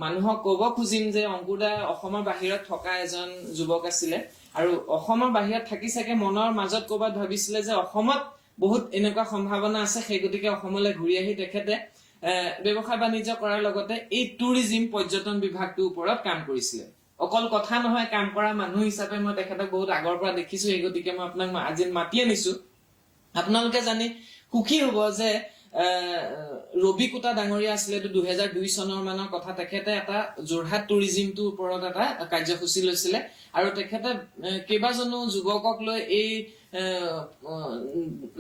মানুহক কব খুজিম যে অংকুৰ দা অসমৰ বাহিৰত থকা এজন যুৱক আছিলে, আৰু অসমৰ বাহিৰত থাকি চাগে মনৰ মাজত কৰবাত ভাবিছিলে যে অসমত বহুত এনেকুৱা সম্ভাৱনা আছে, সেই গতিকে অসমলৈ ঘূৰি আহি তেখেতে ব্যৱসায় বাণিজ্য কৰাৰ লগতে এই টুৰিজিম পৰ্যটন বিভাগটোৰ ওপৰত কাম কৰিছিলে। অকল কথা নহয়, কাম কৰা মানুহ হিচাপে মই তেখেতক বহুত আগৰ পৰা দেখিছো। এই গতিকে মই আপোনাক আজি মাতি আনিছো। আপোনালোকে জানি সুখী হব যে ৰবি কোটা ডাঙৰীয়া আছিলে, 2002 চনৰ মানৰ কথা। তেখেতে এটা যোৰহাট টুৰিজিমটোৰ ওপৰত এটা কাৰ্যসূচী লৈছিলে, আৰু তেখেতে কেইবাজনো যুৱকক লৈ এই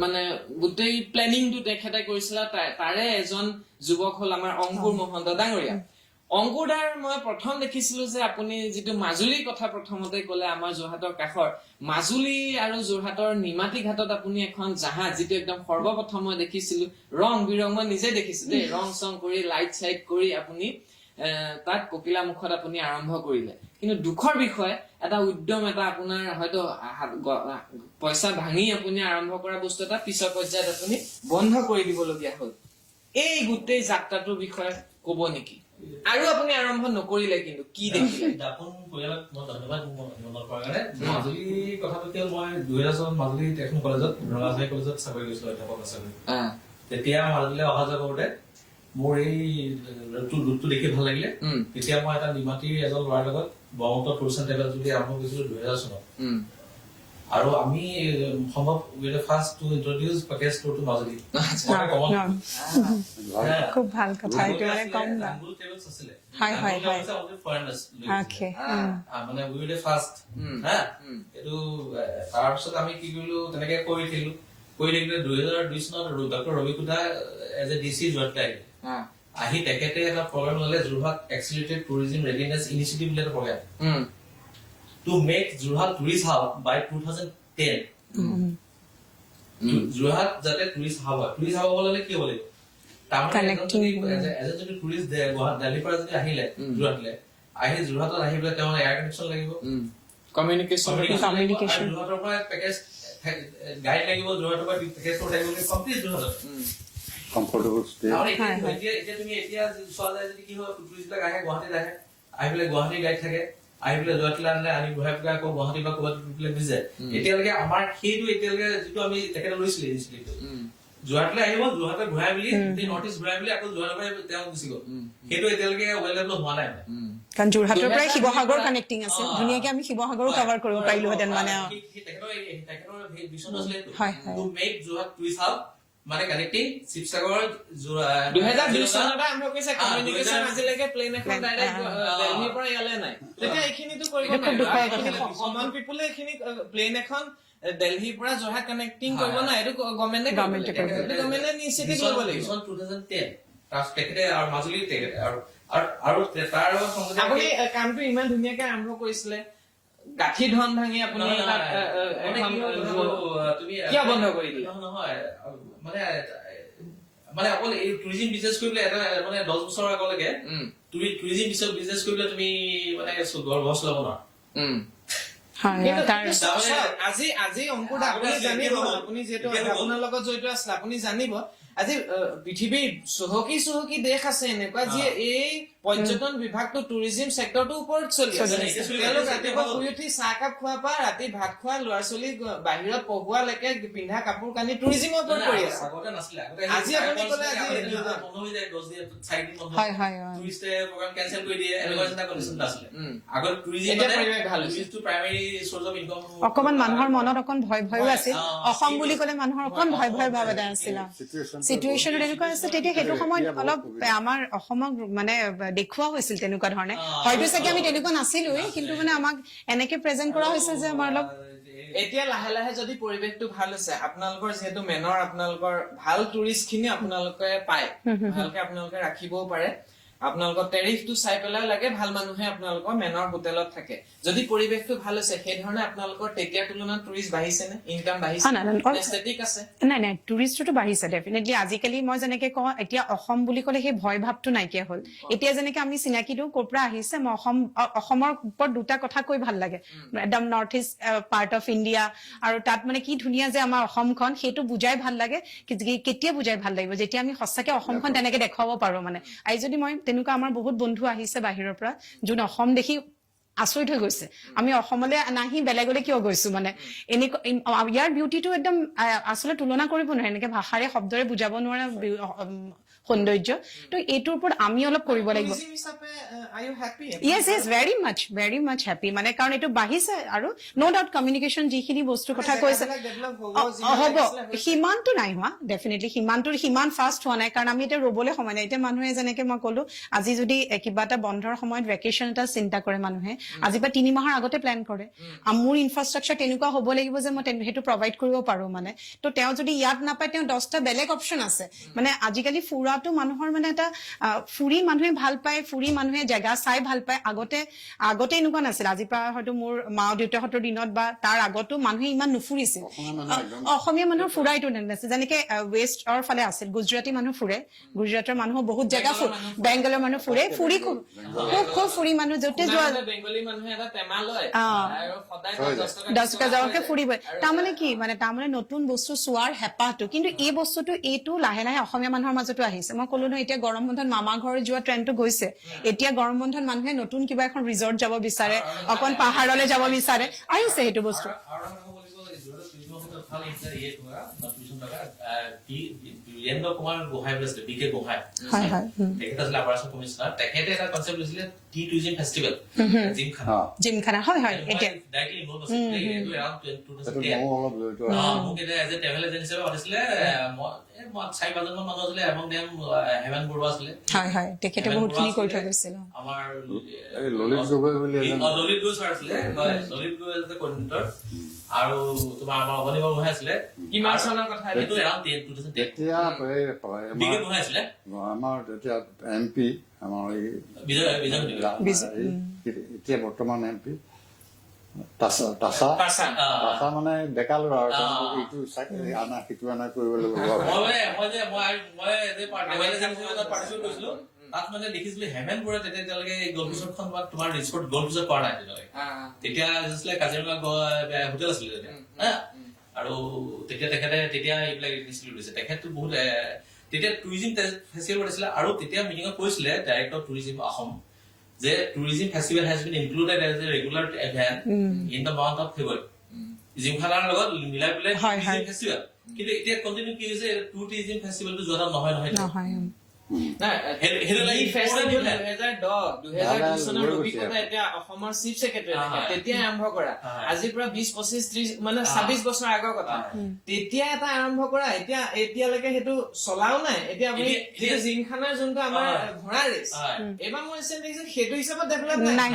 মানে গোটেই প্লেনিংটো তেখেতে কৰিছিলে। তাৰে এজন যুৱক হল আমাৰ অংকুৰ মহন্ত ডাঙৰীয়া। অংকুৰ দাৰ মই প্ৰথম দেখিছিলো যে আপুনি যিটো মাজুলীৰ কথা প্ৰথমতে কলে, আমাৰ যোৰহাটৰ কাষৰ মাজুলী আৰু যোৰহাটৰ নিমাতী ঘাটত আপুনি এখন জাহাজ, যিটো একদম সৰ্বপ্ৰথম মই দেখিছিলো, ৰং বিৰং, মই নিজে দেখিছো দেই, ৰং চং কৰি লাইট চাইট কৰি আপুনি তাত কপিলামুখত আপুনি আৰম্ভ কৰিলে, কিন্তু দুখৰ বিষয় এটা উদ্যম এটা আপোনাৰ হয়তো পইচা ভাঙি আপুনি আৰম্ভ কৰা বস্তু এটা পিছৰ পৰ্যায়ত আপুনি বন্ধ কৰি দিবলগীয়া হ'ল। এই গোটেই যাত্ৰাটোৰ বিষয়ে কব নেকি? আৰু আপুনি আৰম্ভ নকৰিলে কিন্তু কি দেখিলে? দাপোন পৰিয়ালক মই ধন্যবাদ মনত কৰাৰ কাৰণে। মাজুলী কথাটো কি হ'ল, মই 2000 চনত মাজুলী এখন কলেজত ৰঙাচাৰী কলেজত চাকৰি কৰিছিলো, অধ্যাপক আছিলো। তেতিয়া মাজুলীলৈ অহা যোৱা কৰোতে মোৰ এই ৰূপটো দেখি ভাল লাগিলে। তেতিয়া মই এটা নিমাতীৰ এজন ল'ৰাৰ লগত ব্ৰহ্মপুত্ৰ টুৰিষ্ট এণ্ড ট্ৰেভেলছ বুলি আৰম্ভ কৰিছিলো 2000 চনত। আৰু আমি সম্ভৱ first to introduce package tour to Majuli. খুব ভাল কথা, এইটো মানে কম দাম। আছিলে হয় হয় হয়, অকে, মানে উই ৱৰ ফাৰ্ষ্ট। এইটো তাৰপিছত আমি কি কৰিলো, তেনেকে কৰি থাকিলো 2002 চনত ডক্টৰ ৰবি কুটা এজ এ ডিচি যোৰহাট আহিলে। আহি তেখেতে এটা প্ৰগ্ৰাম ললে, যোৰহাট এক্সিলেটেড টুৰিজম ৰেডিনেছ ইনিচিয়েটিভ বুলি এটা programme, to make Jorhat tourist hub by 2010. Jorhat যাতে tourist hub হয়, tourist hub হলে কি হলে তাৰমানে এজন যদি টুৰিষ্ট দিল্লীৰ পৰা যদি আহিলে যোৰহাটলৈ, আহি যোৰহাটত আহি পেলাই তেওঁৰ এয়াৰ কানেকশ্যন লাগিব, কমিউনিকেশ্যন যোৰহাটৰ পৰা পেকেজ গাইড লাগিব, যোৰহাটৰ পৰা পেকেজ লাগিব, কমপ্লিট যোৰহাটত কমফৰ্টেবল ষ্টে। এতিয়া তুমি এতিয়া চোৱা যায় যদি কি হয়, টুৰিষ্ট বিলাক আহে গুৱাহাটীত, আহি পেলাই গুৱাহাটী গাইড থাকে, আহি পেলাই যোৰহাটলৈ আনিলে, আনি ঘূৰাই পেলাই আকৌ গুৱাহাটী বা ক'ৰবাত গুচি যায়। এতিয়ালৈকে আমাৰ সেইটো এতিয়ালৈকে যিটো আমি তেখেতে লৈছিলে যোৰহাটলৈ আহিব, যোৰহাটত ঘূৰাই মেলি নৰ্থ ইষ্ট ঘূৰাই মেলি আকৌ যোৰহাটৰ পৰা তেওঁ গুচি গ'ল, সেইটো এতিয়ালৈকে ৱেল ডেভেলপ হোৱা নাই। কাৰণ যোৰহাটৰ পৰাই শিৱসাগৰ কানেক্টিং আছে, ধুনীয়াকে আমি শিৱসাগৰো কভাৰ কৰিব পাৰিলোহেঁতেন। মানে তেখেতৰ ভিছন আছিলে to make Jorhat tourist hub, মানে কানেক্টিং শিৱসাগৰ 2002 চনতে আৰম্ভ কৰিছে কমিউনিকেশ্যন। আজিলৈকে প্লেন এখন ডাইৰেক্ট দিল্লীৰ পৰা ইয়ালৈ নাই। তেতিয়া এইখিনিতো কৰিব নোৱাৰে, কমন পিপলে এইখিনি প্লেন এখন দিল্লীৰ পৰা যোৰহাট কানেক্টিং কৰিব নোৱাৰে, এইটো গভৰ্ণমেণ্টে ইনিচিয়েটিভ ল'ব লাগিব। 2010 তেখেতে আৰু মাজুলী তেখেতে আৰু তাৰ আপুনি কামটো ইমান ধুনীয়াকে আৰম্ভ কৰিছিলে, গাঁঠি ধন ভাঙি আপুনি কিয় বন্ধ কৰি দিলে? নহয় মানে অকল এই টুৰিজিম বিজনেছ কৰিবলৈ এটা মানে 10 বছৰৰ আগলৈকে টুৰিজিম বিজনেছ কৰিবলৈ তুমি মানে গছ ল'ব নোৱাৰা। আজি অংকুৰ দা আপুনি জানিব, আপুনি যিহেতু আপোনাৰ লগত জড়িত আছিলে, আপুনি জানিব আজি পৃথিৱীৰ চহকী দেশ আছে এনেকুৱা যিয়ে এই পৰ্যটন বিভাগটো টুৰিজিম চেক্টৰটোৰ ওপৰত চলি আছে। তেওঁলোক ৰাতিপুৱা শুই উঠি চাহকাপ খোৱাৰ পৰা ৰাতি ভাত খোৱা, ল'ৰা ছোৱালীক বাহিৰত পঢ়োৱালৈকে পিন্ধা কাপোৰ কানি টুৰিজিমৰ ওপৰত কৰি আছে। আজি আপুনি ক'লে অকমান মানুহৰ মনত অকণ ভয় ভয়ো আছিল, অসম বুলি ক'লে মানুহৰ অকণ ভয় ভাৱ এটা আছিল, চিটুৱেশ্যন এনেকুৱা আছে। তেতিয়া সেইটো সময়ত অলপ আমাৰ অসমক মানে দেখুওৱা হৈছিল তেনেকুৱা ধৰণে, হয়তো চাগে আমি তেনেকুৱা নাছিলোৱে, কিন্তু মানে আমাক এনেকে প্ৰেজেন্ট কৰা হৈছে যে আমাৰ অলপ এতিয়া লাহে লাহে যদি পৰিৱেশটো ভাল হৈছে, আপোনালোকৰ যিহেতু মেনৰ আপোনালোকৰ ভাল টুৰিষ্ট খিনি আপোনালোকে পায়, ভালকে আপোনালোকে ৰাখিবও পাৰে, আপোনালোকৰ টেৰিফটো চাই পেলাই লাগে ভাল মানুহে আপোনালোকৰ মেনৰ হোটেলত থাকে। যদি পৰিৱেশটো ভাল হৈছে, সেই ধৰণে আপোনালোকৰ তেতিয়াৰ তুলনাত টুৰিষ্ট বাঢ়িছে নে, ইনকাম বাঢ়িছে নে, ষ্টেটিক আছে? নাই টুৰিষ্টটো বাঢ়িছে ডেফিনেটলি। আজিকালি মই যেনেকে কওঁ, এতিয়া অসম বুলি ক'লে সেই ভয় ভাৱটো নাইকিয়া হ'ল। এতিয়া যেনেকে আমি চিনাকি দিওঁ ক'ৰ পৰা আহিছে, মই অসমৰ ওপৰত দুটা কথা কৈ ভাল লাগে, একদম north east part of India, আৰু তাত মানে কি ধুনীয়া যে আমাৰ অসমখন, সেইটো বুজাই ভাল লাগে। কেতিয়া বুজাই ভাল লাগিব, যেতিয়া আমি সঁচাকে অসমখন তেনেকে দেখুৱাব পাৰো। মানে আজি যদি মই তেনেকুৱা, আমাৰ বহুত বন্ধু আহিছে বাহিৰৰ পৰা, যোন অসম দেখি আচৰিত হৈ গৈছে, আমি অসমলৈ নাহি বেলেগলৈ কিয় গৈছো, মানে এনেকুৱা ইয়াৰ বিউটিটো একদম আচলতে তুলনা কৰিব নোৱাৰে, এনেকে ভাষাৰে শব্দৰে বুজাব নোৱাৰা সৌন্দৰ্য। তো এইটোৰ ওপৰত আমি অলপ কৰিব লাগিব। ইয়েছ ভেৰি মাছ হেপী, মানে কাৰণ এইটো বাঢ়িছে, আৰু ন' ডাউট কমিউনিকেশ্যন যিখিনি বস্তুৰ কথা কৈছে হ'ব, সিমানটো নাই হোৱা ডেফিনেটলি, সিমান ফাষ্ট হোৱা নাই, কাৰণ আমি এতিয়া ৰ'বলৈ সময় নাই। এতিয়া মানুহে যেনেকে মই ক'লো, আজি যদি কিবা এটা বন্ধৰ সময়ত ভেকেশ্যন এটা চিন্তা কৰে মানুহে, আজিৰ পৰা 3 মাহৰ আগতে প্লেন কৰে মোৰ ইনফ্ৰাষ্ট্ৰাকচাৰ তেনেকুৱা হ'ব লাগিব যে মই সেইটো প্ৰভাইড কৰিব পাৰো মানে তো তেওঁ যদি ইয়াত নাপায় তেওঁ 10টা বেলেগ অপচন আছে মানে আজিকালি ফুৰাটো মানুহৰ মানে এটা ফুৰি মানুহে ভাল পায় ফুৰি মানুহে জেগা চাই ভাল পায় আগতে এনেকুৱা নাছিল আজিৰ পৰা হয়তো মোৰ মা দেউতাহঁতৰ দিনত বা তাৰ আগতো মানুহে ইমান নুফুৰিছিল অসমীয়া মানুহৰ ফুৰা এইটো নাছিল যেনেকে ৱেষ্টৰ ফালে আছিল গুজৰাটী মানুহ ফুৰে গুজৰাটৰ মানুহ বহুত জেগা বেংগলৰ মানুহ ফুৰি খুব ফুৰি মানুহ য'তে যোৱা বেংগলী মানুহে এটা টেমা লয় অ'। আৰু সদায় 10 টকা যাওঁকে ফুৰিবই তাৰমানে কি মানে তাৰমানে নতুন বস্তু চোৱাৰ হেঁপাহটো কিন্তু এই বস্তুটো এইটো লাহে লাহে অসমীয়া মানুহৰ মাজতো আহিছে মই ক'লো নহয় এতিয়া গৰম বন্ধত মামা ঘৰ যোৱা ট্ৰেণ্ডটো গৈছে এতিয়া গৰম বন্ধত মানুহে নতুন কিবা এখন ৰিজৰ্ট যাব বিচাৰে অকণ পাহাৰলৈ যাব বিচাৰে আহিছে সেইটো বস্তু বীৰেন্দ্ৰ কুমাৰ গোহাঁই বুলি আছিলে বিকে গোহাঁই হয় হয় তেখেত আছিলে আৱাসন কমিশনাৰ তেখেতে এটা কনচেপ্ট লৈছিলে টি টুৰিজম ফেষ্টিভেল জিমখানা হয় হয় এতিয়া মোক এতিয়া এজ এ ট্ৰেভেল এজেন্সি হিচাপে মাতিছিলে 4-5জন মান মানুহ আছিলে এবং হেমেন বৰুৱা আছিলে হয় হয় তেখেতে বহুতখিনি কৰি থৈ গৈছিল আমাৰ ললিত গগৈ বুলি ললিত গগৈ ছাৰ আছিলে Lalit Gogoi as a coordinator আৰু তোমাৰ আমাৰ অৱনী বৰগোহাঁই আছিলে কিমান চনৰ কথা এইটো এৰাউণ্ড 2010 তেতিয়া বিকে গোহাঁই আছিলে আমাৰ তেতিয়া MP আমাৰ এতিয়া বৰ্তমান MP তাছা মানে ডেকা ল'ৰা আৰু ইটো আনা সিটো আনা কৰিবলৈ তাত মানে দেখিছিলো হেমেন বৰুৱা তেতিয়ালৈকে গল্ফ ৰিজৰ্টখন বা তোমাৰ ৰিজৰ্ট গল্ফ ৰিজৰ্ট কৰা নাই তেতিয়া আছিলে কাজিৰঙা হোটেল আছিলে আৰু তেতিয়া তেখেতে তেতিয়া এইবিলাক ইনিচিয়েটিভ লৈছে তেখেতটো বহুত তেতিয়া টুৰিজিম ফেষ্টিভেল পাতিছিলে আৰু তেতিয়া মিটিঙত কৈছিলে ডাইৰেক্টৰ টুৰিজিম অসম যে tourism festival has been included as a regular event in the month of February. জিমখানাৰ লগত মিলাই পেলাই tourism festival কিন্তু এতিয়া কন্টিনিউ কি হৈছে tourism festival টো জোৰা নহয় অসমৰ চিফ ছেক্ৰেটাৰী তেতিয়া আৰম্ভ কৰা আজিৰ পৰা 20-25-30 মানে 26 বছৰ আগৰ কথা তেতিয়া এটা আৰম্ভ কৰা এতিয়ালৈকে সেইটো চলাও নাই এতিয়া আপুনি জিমখানাৰ যোনটো আমাৰ ঘোঁৰা ৰেচ এইবাৰ মই দেখিছো সেইটো হিচাপত ডেভেলপ নাই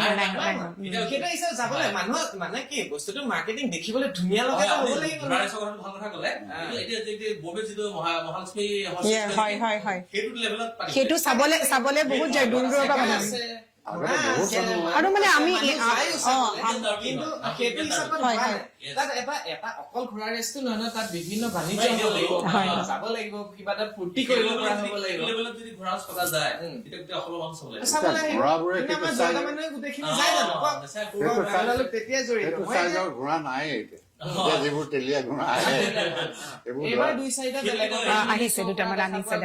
সেইটো হিচাপত যাবলৈ মানুহ মানে কি বস্তুটো মাৰ্কেটিং দেখিবলৈ ধুনীয়া লগা হ'ব লাগিব ভাল কথা ক'লে এতিয়া ববে যিটো মহালক্ষ্মী সেইটো লেভেলত সেইটো চাবলে বহুত যায় দূৰ দূৰৰ পৰা মানুহ আৰু মানে আমি কিন্তু সেইটো হিচাপত তাত এটা অকল ঘোঁৰা ৰেচটো নহয় ন তাত বিভিন্ন বাণিজ্য যাব লাগিব কিবা এটা ফূৰ্তি কৰিব পৰা হ'ব লাগিব যদি ঘোঁৰা চলা যায় তেতিয়া অসমৰ মানুহ চাব লাগিব তেতিয়া জড়িত ঘোঁৰা নাই যিবোৰ তেলীয়া ঘোঁৰা এইবাৰ 2-4টা বেলেগ আহিছে দুটামান আনিছে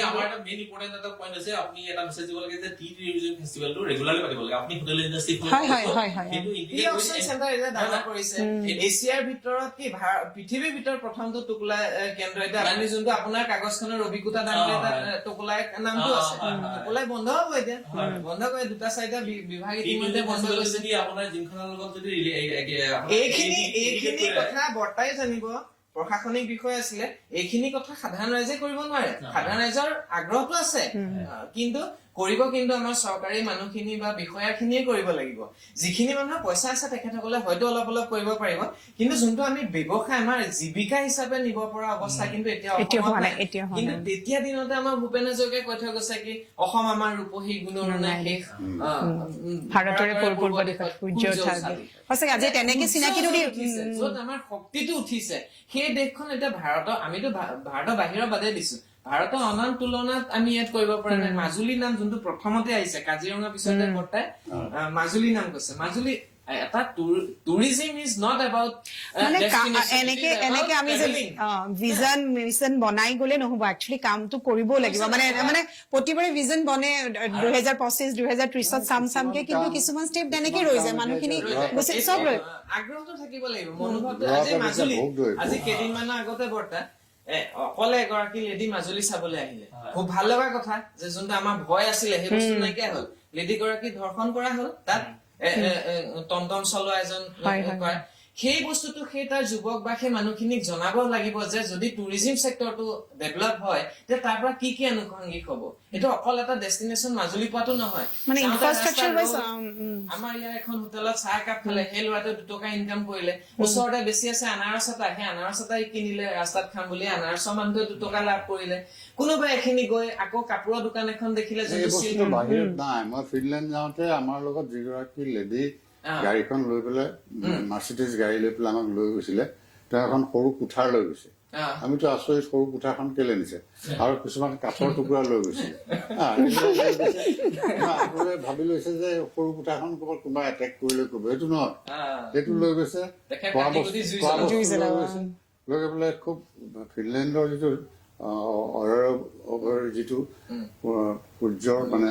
আমাৰ এটা মেইন ইম্পৰ্টেণ্ট এটা পইণ্ট আছে আপুনি এটা মেছেজ দিব লাগে যে টি টুৰিজম ফেষ্টিভেলটো ৰেগুলাৰলি পাতিব লাগে আপুনি হোটেল ইণ্ডাষ্ট্ৰী এছিয়াৰ ভিতৰত কি পৃথিৱীৰ ভিতৰত প্ৰথমটো টোকোলা কেন্দ্ৰ এতিয়া আপুনি যোনটো আপোনাৰ কাগজখনৰ অভিজ্ঞতা নাম টোকোলাই নামটো আছে টোকোলাই বন্ধ হ'ব এতিয়া বন্ধ কৰে 2-4টা বিভাগ ইতিমধ্যে বন্ধ কৰিছে আপোনাৰ জিমখানাৰ লগত যদি এইখিনি কথা বৰ্তাই জানিব প্ৰশাসনিক বিষয় আছিলে এইখিনি কথা সাধাৰণ ৰাইজে কৰিব নোৱাৰে সাধাৰণ ৰাইজৰ আগ্ৰহটো আছে কিন্তু আমাৰ চৰকাৰী মানুহখিনি বা বিষয়াখিনিয়ে কৰিব লাগিব যিখিনি মানুহৰ পইচা আছে তেখেতসকলে হয়তো অলপ অলপ কৰিব পাৰিব কিন্তু যোনটো আমি ব্যৱসায় আমাৰ জীৱিকা হিচাপে নিব পৰা অৱস্থা কিন্তু এতিয়া কিন্তু তেতিয়া দিনতে আমাৰ ভূপেন হাজৰিকাই কৈ থৈ গৈছে কি অসম আমাৰ ৰূপহী গুণৰুণে শেষ ভাৰতৰে পূৰ্ব দিশত সূৰ্য সঁচাকে আজি তেনেকে চিনাকিটো য'ত আমাৰ শক্তিটো উঠিছে সেই দেশখন এতিয়া আমিতো ভাৰতৰ বাহিৰৰ বাদে দিছো ভাৰতৰ অনান তুলনাত আমি ইয়াত কৰিব পৰা নাই মাজুলী নাম যোনটো প্ৰথমতে আহিছে কাজিৰঙা পিছতে বৰ্তাই মাজুলী নাম কৈছে মাজুলী এটা টুৰিজিম ইজ নট এবাউট এনেকে আমি যে ভিজন মিছন বনাই গলে নহব একচুৱেলি কামটো কৰিবও লাগিব মানে প্ৰতিবাৰে ভিজন বনে 2025-2030 চামকে কিন্তু কিছুমান ষ্টেপ তেনেকে ৰৈ যায় মানুহখিনি চব আগ্ৰহটো থাকিব লাগিব মনোভাৱটো আজি কেইদিনমানৰ আগতে বৰ্তা অকলে এগৰাকী লেডি মাজুলী চাবলৈ আহিলে খুব ভাল লগা কথা যে যোনটো আমাৰ ভয় আছিলে সেই বস্তু নাইকিয়া হল লেডি গৰাকী ধৰ্ষণ কৰা হল তাত টমটম চলোৱা এজন সেই বস্তুটো সেই তাৰ যুৱক বা সেই মানুহখিনিক জনাব লাগিব যে যদি টুৰিজিম চেক্টৰটো ডেভেলপ হয় তেতিয়া তাৰ পৰা কি কি আনুষংগিক হ'ব। এইটো অকল এটা ডেষ্টিনেশ্যন মাজুলী পোৱাটো নহয়, মানে যাওঁতে ইনফ্ৰাষ্ট্ৰাকচাৰ ৰাস্তাত ৱাইজ আমাৰ ইয়াৰ এখন হোটেলত চাহ একাপ খালে সেই ল'ৰাটোৱে 2 টকা ইনকাম কৰিলে, ওচৰতে বেছি আছে আনাৰস এটা, সেই আনাৰস এটাই কিনিলে ৰাস্তাত খাম বুলি, আনাৰসৰ মানুহটোৱে 2 টকা লাভ কৰিলে। কোনোবাই এখিনি গৈ আকৌ কাপোৰৰ দোকান এখন দেখিলে এই যোনটো বস্তুটো বাহিৰত নাই। মই ফিনলেণ্ড যাওঁতে আমাৰ লগত যিগৰাকী লেডি গাড়ীখন লৈ পেলাই মাৰ্চিডিজ গাড়ী লৈ পেলাই আমাক লৈ গৈছিলে, তেওঁ এখন সৰু কোঠাৰ লৈ গৈছে। আমিতো আচৰিত, সৰু কোঠাখন কেলে নিছে, আৰু কিছুমান কাঠৰ টুকুৰা লৈ গৈছিলে। ভাবি লৈছে যে সৰু কোঠাখন ক'ৰবাত কোনোবা এটেক কৰিলে কৰিব, সেইটো নহয়, সেইটো লৈ গৈছে। খোৱা বস্তু লৈ গৈছে, লৈ গৈ পেলাই খুব ফিনলেণ্ডৰ যিটো যিটো সূৰ্যৰ মানে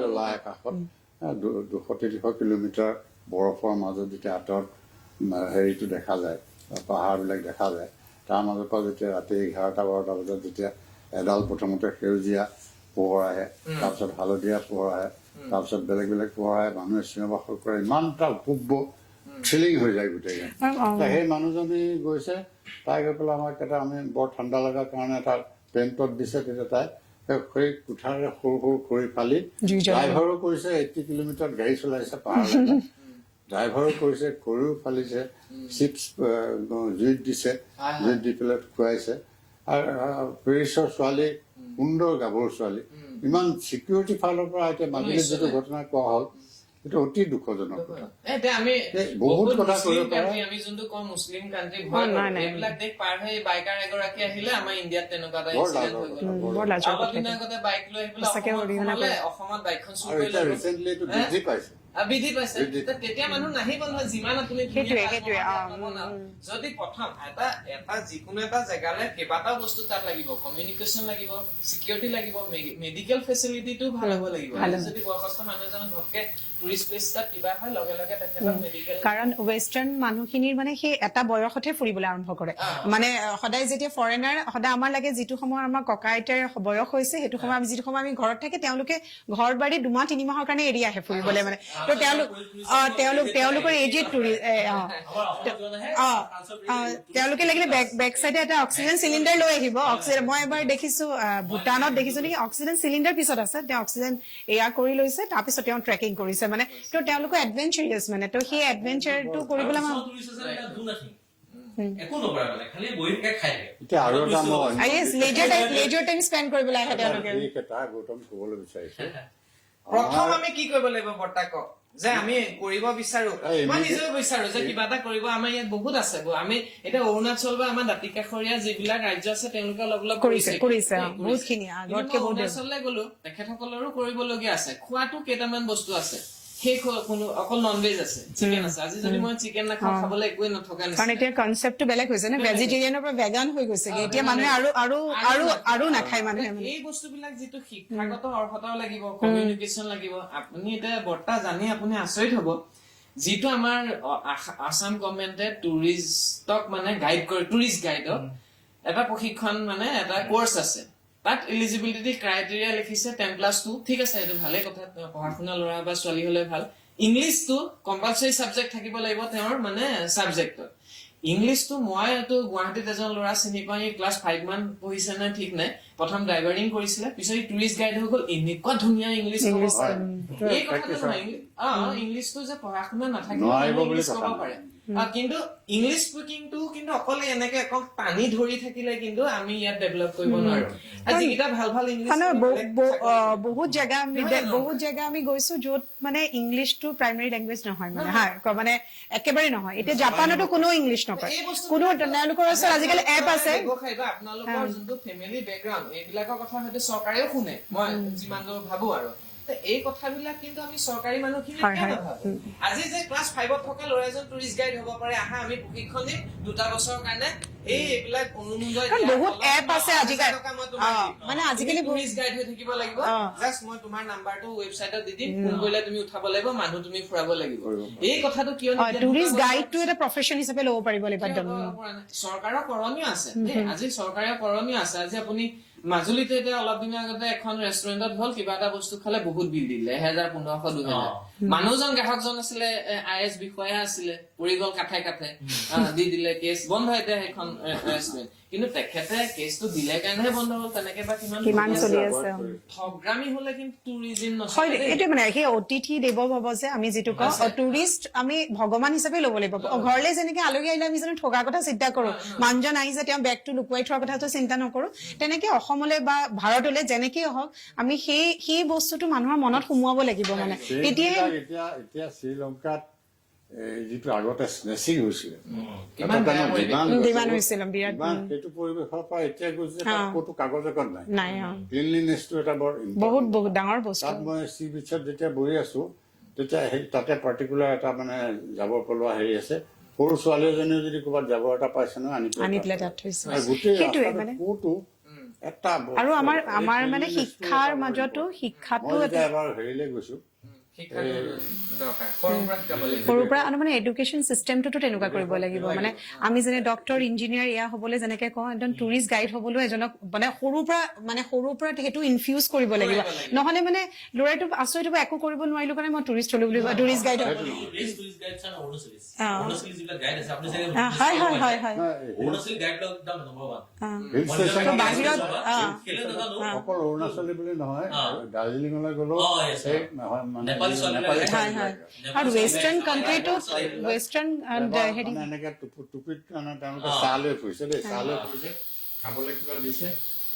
ওলাই কাষত 200-300 কিলোমিটাৰ বৰফৰ মাজত যেতিয়া আঁতৰত হেৰিটো দেখা যায়, পাহাৰবিলাক দেখা যায়, তাৰ মাজৰ পৰা যেতিয়া ৰাতি 11-12 বজাত যেতিয়া এডাল প্ৰথমতে সেউজীয়া পোহৰ আহে, তাৰপিছত হালধীয়া পোহৰ আহে, তাৰপিছত বেলেগ বেলেগ পোহৰ আহে, মানুহে চিনেমাসৰ কৰে, ইমান এটা উপভোগ থ্ৰিলিং হৈ যায় গোটেইখন। সেই মানুহজনী গৈছে, তাই গৈ পেলাই আমাক আমি বৰ ঠাণ্ডা লগাৰ কাৰণে এটা পেণ্টত দিছে, তেতিয়া তাই সেই কোঠাৰে সৰু সৰু খৰি ফালি ড্ৰাইভাৰো কৰিছে, 80 কিলোমিটাৰ গাড়ী চলাইছে পাহাৰ, ড্ৰাইভাৰো কৰিছে, খৰিও ফালিছে, চিপছ জুইত দিছে, জুইত দি পেলাই খুৱাইছে। আৰু পেৰিছৰ ছোৱালী, সুন্দৰ গাভৰু ছোৱালী, ইমান চিকিউৰিটি ফালৰ পৰা এতিয়া মাজুলীত যিটো ঘটনা কোৱা হ'ল, এইটো অতি দুখজনক কথা। বহুত কথা কৰিব পাৰে। আমি যোনটো কওঁ মুছলিম কাণ্ট্ৰি, এইবিলাক দেশ পাৰ হৈ বাইকাৰ এগৰাকী আহিলে আমাৰ ইণ্ডিয়াত তেনেকুৱা এটা ইনচিডেণ্ট হৈ গ'ল। অলপ দিনৰ আগতে বাইক লৈ আহিবলৈ অসমত বাইকখন চুৰ কৰি লৈ বৃদ্ধি পাইছে, তেতিয়া মানুহ নাহিব নহয়। যিমান আপুনি যদি প্ৰথম এটা যিকোনো এটা জেগালে কেইবাটাও বস্তু তাত লাগিব, কমিউনিকেশ্যন লাগিব, চিকিউৰিটি লাগিব, মেডিকেল ফেচিলিটিটো ভাল হ'ব লাগিব। যদি বয়সস্থ মানুহ এজনক ঘপকে টুৰিষ্ট প্লেচ তাত কিবা হয়, লগে লগে তেখেতক মেডিকেল, কাৰণ ৱেষ্টাৰ্ণ মানুহখিনিৰ মানে সেই এটা বয়সতহে ফুৰিবলৈ আৰম্ভ কৰে। মানে সদায় যেতিয়া ফৰেনাৰ, সদায় আমাৰ লাগে যিটো সময় আমাৰ ককা আইতাৰ বয়স হৈছে, সেইটো সময় আমি যিটো সময় আমি ঘৰত থাকে, তেওঁলোকে ঘৰ বাৰী 2-3 মাহৰ কাৰণে এৰি আহে ফুৰিবলৈ। মানে তো তেওঁলোকৰ এজেড তেওঁলোকে লাগিলে বেক চাইডে এটা অক্সিজেন চিলিণ্ডাৰ লৈ আহিব। মই এবাৰ দেখিছো ভূটানত দেখিছো নেকি, অক্সিজেন চিলিণ্ডাৰ পিছত আছে, তেওঁ অক্সিজেন এয়া কৰি লৈছে, তাৰপিছত তেওঁ ট্ৰেকিং কৰিছে। মানে তো তেওঁলোকৰ এডভেঞ্চাৰিয়াছ, মানে তো সেই এডভেঞ্চাৰটো কৰিবলৈ লেজাৰ টাইম স্পেণ্ড কৰিবলৈ আহে তেওঁলোকে। গৌতম কবলৈ বিচাৰিছো, প্ৰথম আমি কি কৰিব লাগিব বৰ্তাকক, যে আমি কৰিব বিচাৰো, মই নিজেও বিচাৰো যে কিবা এটা কৰিব। আমাৰ ইয়াত বহুত আছে, আমি এতিয়া অৰুণাচল বা আমাৰ দাঁতি কাষৰীয়া যিবিলাক ৰাজ্য আছে তেওঁলোকে অলপ অলপ কৰিছে। অৰুণাচললৈ গলো, তেখেতসকলৰো কৰিবলগীয়া আছে। খোৱাটো কেইটামান বস্তু আছে, সেই কোনো অকল ননভেজ আছে, চিকেন আছে। আজি যদি মই চিকেন নাখাওঁ, খাবলৈ একোৱে নথকা নিচিনা। কাৰণ এতিয়া কনচেপ্টটো বেলেগ হৈছে ন, ভেজিটেৰিয়ানৰ পৰা ভেগান হৈ গৈছে, এতিয়া মানুহে আৰু নাখায় মানুহে। এই বস্তুবিলাক যিটো শিক্ষাগত অৰ্হতাও লাগিব, কমিউনিকেশ্যন লাগিব। আপুনি এতিয়া বৰ্তা জানি আপুনি আচৰিত হব, যিটো আমাৰ আসাম গভৰ্ণমেণ্টে টুৰিষ্টক মানে গাইড কৰে, টুৰিষ্ট গাইডক এটা প্ৰশিক্ষণ, মানে এটা কোৰ্চ আছে, তাত এলিজিবিলিটি ক্ৰাইটেৰিয়া লিখিছে 10+2। ঠিক আছে, এইটো ভালে কথা, পঢ়া শুনা ল'ৰা বা ছোৱালী হলে ভাল। ইংলিছটো কম্পালচৰি চাবজেক্ট থাকিব লাগিব তেওঁৰ মানে চাবজেক্টত। ইংলিছটো মইতো গুৱাহাটীত এজন ল'ৰা চিনি পাওঁ, ক্লাছ 5 মান পঢ়িছে নে ঠিক নাই, প্ৰথম ড্ৰাইভাৰিং কৰিছিলে, পিছত টুৰিষ্ট গাইড হৈ গ'ল। এনেকুৱা ধুনীয়া ইংলিছ ক'ব পাৰে, এই কথাটো নহয়। ইংলিছটো যে পঢ়া শুনা নাথাকিলে ইংলিছ ক'ব পাৰে, কিন্তু ইংলিছ স্পিকিংটো কিন্তু অকলে এনেকে অকল টানি ধৰি থাকিলে কিন্তু আমি ইয়াত ডেভেলপ কৰিব নোৱাৰো। যিকেইটা ভাল ভাল ইংলিছ, বহুত জেগা আমি গৈছো য'ত মানে ইংলিছটো প্ৰাইমেৰী লেংগুৱেজ নহয়, মানে একেবাৰে নহয়। এতিয়া জাপানতো কোনো ইংলিছ নকয়, কোনো তেওঁলোকৰ ওচৰত আজিকালি এপ আছে। আপোনালোকৰ যোনটো ফেমিলি বেকগ্ৰাউণ্ড, এইবিলাকৰ কথা হয়তো চৰকাৰেও শুনে, মই যিমান দূৰ ভাবো। আৰু এই কথাবিলাক কিন্তু আমি চৰকাৰী মানুহখিনি কিয় নাভাবো? আজি যে ক্লাছ 5ত থকা ল'ৰা এজন টুৰিষ্ট গাইড হব পাৰে, আহা আমি প্ৰশিক্ষণ দিম 2 বছৰৰ কাৰণে, এইবিলাক বহুত এপ আছে আজিকালি, মানে আজিকালি টুৰিষ্ট গাইড হৈ থাকিব লাগিব। জাষ্ট মই তোমাৰ নাম্বাৰটো ৱেবছাইটত দি দিম, ফোন কৰিলে তুমি উঠাব লাগিব, মানুহ তুমি ফুৰাব লাগিব। এই কথাটো কিয় টুৰিষ্ট গাইডটো এটা প্ৰফেশ্যন হিচাপে ল'ব পাৰিব লাগিব। চৰকাৰৰ কৰণীয় আছে, আজি চৰকাৰৰ কৰণীয় আছে। আজি আপুনি মাজুলীতে এতিয়া অলপ দিনৰ আগতে এখন ৰেষ্টুৰেণ্টত হ'ল, কিবা এটা বস্তু খালে বহুত বিল দিলে, 1000, 1500, 2000। মানুহজন গ্ৰাহকজন আছিলে IS বিষয়া আছিলে, পৰি গল কাঠে কাঠে, দি দিলে কেছ বন্ধ এতিয়া সেইখন ৰেষ্টুৰেণ্ট। কিন্তু তেখেতে কেছটো দিলে কাৰণেহে বন্ধ হ'ল, তেনেকে বা কিমান চলি আছে ঠগৰামি হলে কিন্তু টুৰিজিম হয় নচলে। এইটো মানে সেই অতিথি দেৱ ভৱ যে আমি যিটো কওঁ টুৰিষ্ট আমি ভগৱান হিচাপে ল'ব লাগিব। ঘৰলৈ যেনেকে আলহী আহিলে আমি যেনে ঠগা কথা চিন্তা কৰো, মানুহজন আহিছে তেওঁ বেগটো লুকুৱাই থোৱাৰ কথাটো চিন্তা নকৰো, তেনেকে অসমলৈ বা ভাৰতলৈ যেনেকেই হওক আমি সেই বস্তুটো মানুহৰ মনত সোমোৱাব লাগিব। মানে তেতিয়াহে এতিয়া শ্ৰীলংকাত যিটো আগতে স্নেচিং হৈছিলে কিমান বেয়া পৰিৱেশ। ডিমাণ্ড হৈছিল বিৰাট সেইটো পৰিৱেশৰ পৰা এতিয়া গৈছে তাত ক'তো কাগজ এখন নাই। নাই ক্লিনলিনেছটো এটা বৰ বহুত বহুত ডাঙৰ বস্তু। তাত মই চি বিচত যেতিয়া বহি আছো তেতিয়া সেই তাতে পাৰ্টিকুলাৰ এটা মানে জাবৰ পেলোৱা হেৰি আছে। সৰু ছোৱালী এজনীও যদি ক'ৰবাত জাবৰ এটা পাইছে নহয় আনি পেলাই তাত থৈছে। গোটেই সেইটোৱে মানে ক'তো এটা আৰু আমাৰ মানে শিক্ষাৰ মাজতো শিক্ষাটো এবাৰ হেৰিলৈ গৈছো সৰুৰ পৰা মানে এডুকেশ্যন চিষ্টেমটোতো তেনেকুৱা কৰিব লাগিব। মানে আমি যেনে ডক্তৰ ইঞ্জিনিয়াৰ এয়া হবলৈ যেনেকে কওঁ একদম টুৰিষ্ট গাইড হবলৈও এজনক মানে সৰুৰ পৰা সেইটো ইনফিউজ কৰিব লাগিব। নহলে মানে ল'ৰাইটো আচৰিত হ'ব একো কৰিব নোৱাৰিলো কাৰণে মই টুৰিষ্ট হলো বুলি টুৰিষ্ট গাইড হ'ব। বাহিৰত অকল অৰুণাচলী বুলি নহয়, দাৰ্জিলিঙলৈ গ'লেও আৰু ৱেষ্টাৰ্ণ কাণ্ট্ৰিটো ৱেষ্টাৰ্ণ হেৰি এনেকে টুপিত তেওঁলোকে চাহ লৈ ফুৰিছে দেই, চাহ লৈ ফুৰিছে, খাবলৈ কিবা দিছে।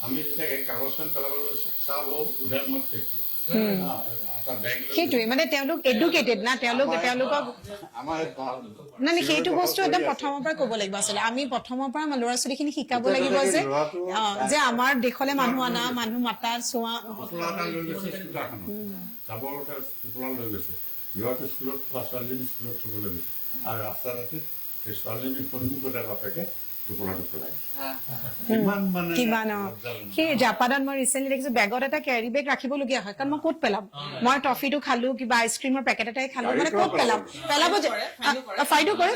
আমি যেতিয়া এই কাগজখন পেলাবলৈ চাহ বহু উদাৰ মত দেখি সেইটোৱে মানে তেওঁলোক এডুকেটেড না, তেওঁলোকক নাই সেইটো বস্তু একদম প্ৰথমৰ পৰা ক'ব লাগিব। আচলতে আমি প্ৰথমৰ পৰা ল'ৰা ছোৱালীখিনি শিকাব লাগিব যে আমাৰ দেশলৈ মানুহ অনা, মানুহ মাতা চোৱা। জাবৰ টোপোলা লৈ গৈছে, ল'ৰাটো স্কুলত ছোৱালীজনী স্কুলত থবলৈ গৈছে আৰু ৰাস্তা ৰাতিত সেই ছোৱালীজনী সন্মুখতে বাপেকে টোপোলাটো পেলাই কিমান সেই জাপানত মই ৰিচেণ্টলি দেখিছো বেগত এটা কেৰি বেগ ৰাখিবলগীয়া হয়, কাৰণ মই ক'ত পেলাম? মই টফিটো খালো, কিবা আইচক্ৰীমৰ পেকেট এটাই খালো, মানে ক'ত পেলাম? পেলাব ফাইনো কৰে।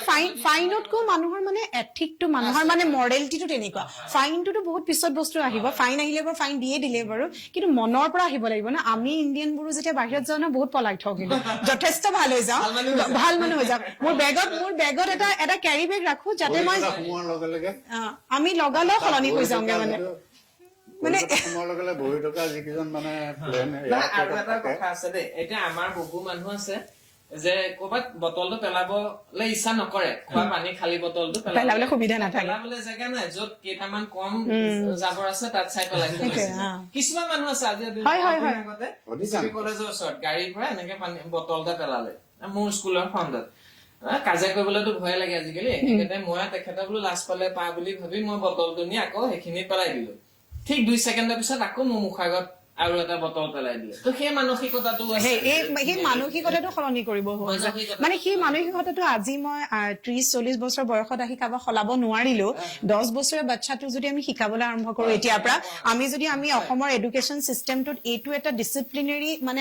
ফাইনতকৈ মানুহৰ মানে এথিকটো, মানুহৰ মানে মৰেলিটিটো তেনেকুৱা। ফাইনটোতো বহুত পিছত বস্তু আহিব, ফাইন আহিলে বাৰু ফাইন দিয়ে দিলে বাৰু, কিন্তু মনৰ পৰা আহিব লাগিব না। আমি ইণ্ডিয়ানবোৰো যেতিয়া বাহিৰত যাওঁ ন বহুত পলাইট হওঁ, কিন্তু যথেষ্ট ভাল হৈ যাওঁ, ভাল মানুহ হৈ যাওঁ। মোৰ বেগত এটা কেৰি বেগ ৰাখো যাতে মই আমি লগালেও সলনি হৈ যাওঁগে মানে বহি থকা যিকেইজন মানে আৰু এটা কথা আছে দেই, এতিয়া আমাৰ বহু মানুহ আছে যে ক'ৰবাত বটলটো পেলাবলৈ ইচ্ছা নকৰে, খোৱা পানী খালী বটলটো পেলাবলৈ সুবিধা নাথাকে, পেলাবলৈ জেগা নাই, য'ত কেইটামান কম জাবৰ আছে তাত চাই পেলাই কিছুমান মানুহ আছে। আজি আগতে কলেজৰ ওচৰত গাড়ীৰ পৰা এনেকে পানী বটল এটা পেলালে মোৰ স্কুলৰ ফ্ৰণ্টত। কাজিয়া কৰিবলৈতো ভয় লাগে আজিকালি, সেইকাৰণে মই তেখেতে বোলো লাজ পালে পা বুলি ভাবি মই বটলটো নি আকৌ সেইখিনি পেলাই দিলো। ঠিক 2 ছেকেণ্ডৰ পিছত আকৌ মোৰ মুখৰ আগত আৰু এটা বটল পেলাই দিলে। তো সেই মানসিকতাটো সেই মানসিকতাটো সলনি কৰিব মানে সেই মানসিকতাটো আজি মই 30-40 বছৰ বয়সত আহি কাৰোবাক সলাব নোৱাৰিলো, 10 বছৰীয়া বাচ্ছাটো যদি আমি শিকাবলৈ আৰম্ভ কৰো এতিয়াৰ পৰা, আমি অসমৰ এডুকেশ্যন চিষ্টেমটোত এইটো এটা ডিচিপ্লিনেৰী মানে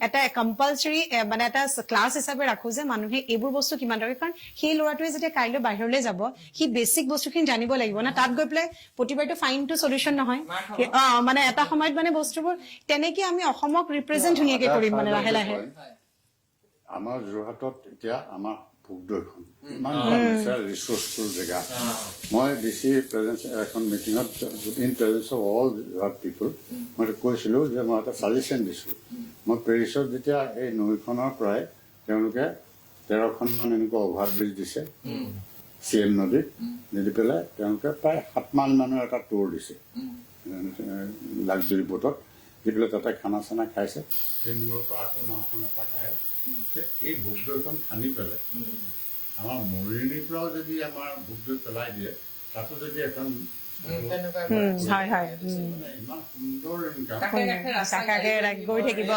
এটা কম্পালচৰি মানে এটা ক্লাছ হিচাপে ৰাখো যে মানুহে এইবোৰ বস্তু কিমান দৰকাৰ। কাৰণ সেই ল'ৰাটোৱে যেতিয়া কাইলৈ বাহিৰলৈ যাব সি বেচিক বস্তুখিনি জানিব লাগিব না। তাত গৈ পেলাই প্ৰতিবাৰটো ফাইনটো চলিউশ্যন নহয়, মানে এটা সময়ত মানে বস্তুবোৰ তেনেকে আমি অসমক ৰিপ্ৰেজেন্ট ধুনীয়াকে কৰিম মানে লাহে লাহে। আমাৰ যোৰহাটত এতিয়া আমাৰ ভোগদৈখন ইমান ৰিচোৰ্চফুল জেগা। মই DC এখন মিটিঙত in presence of all Jorhat people মই কৈছিলো যে মই এটা ছাজেশ্যন দিছো। মই পেৰিছত যেতিয়া এই নৈখনৰ পৰাই তেওঁলোকে 13খনমান এনেকুৱা অভাৰব্ৰিজ দিছে CM নদীত, নিদি পেলাই তেওঁলোকে প্ৰায় 7 মান মানুহৰ এটা টুৰ দিছে লাক্সাৰী বোটত, দি পেলাই তাতে খানা চানা খাইছে। সেই মূৰৰ পৰা আকৌ নাওখন এপাক আহে। এই ভোগদৈখন খান্দি পেলাই আমাৰ মৰিয়নিৰ পৰাও যদি আমাৰ ভোগদৈ পেলাই দিয়ে, তাতো যদি এখন ইমান সুন্দৰ ইনকাম গৈ থাকিব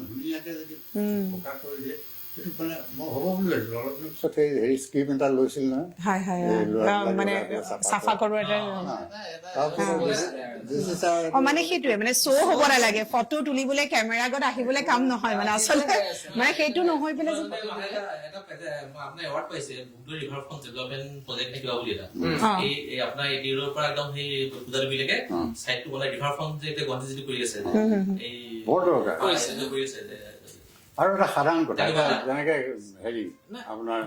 ধুনীয়াকে যদি প্ৰকাশ কৰি দিয়ে, সেইটো মানে মই হ'ব বুলি ভাবিছিলো। অলপ দিনৰ পিছত হেৰি স্কিম এটা লৈছিল নহয়, মানে চাফা কৰোৱা মানে সেইটোৱে মানে শ্ব' হ'ব নালাগে, ফটো তুলিবলৈ কেমেৰা আগত আহিবলৈ কাম নহয় মানে আচলতে মানে সেইটো নহয় পেলাই আপোনাৰ এৱাৰ্ড পাইছে ৰিভাৰফ্ৰণ্ট ডেভেলপমেণ্ট প্ৰজেক্ট কিবা বুলি এটা, আপোনাৰ এটিৰ পৰা একদম সেই পূজাৰীবিলাকে চাইডটো বনাই ৰিভাৰফ্ৰণ্ট যে এতিয়া গুৱাহাটী যিটো কৰি আছে, এই কৰি আছে আৰু এটা সাধাৰণ কথা তেনেকুৱা এটা। যেনেকে হেৰি আপোনাৰ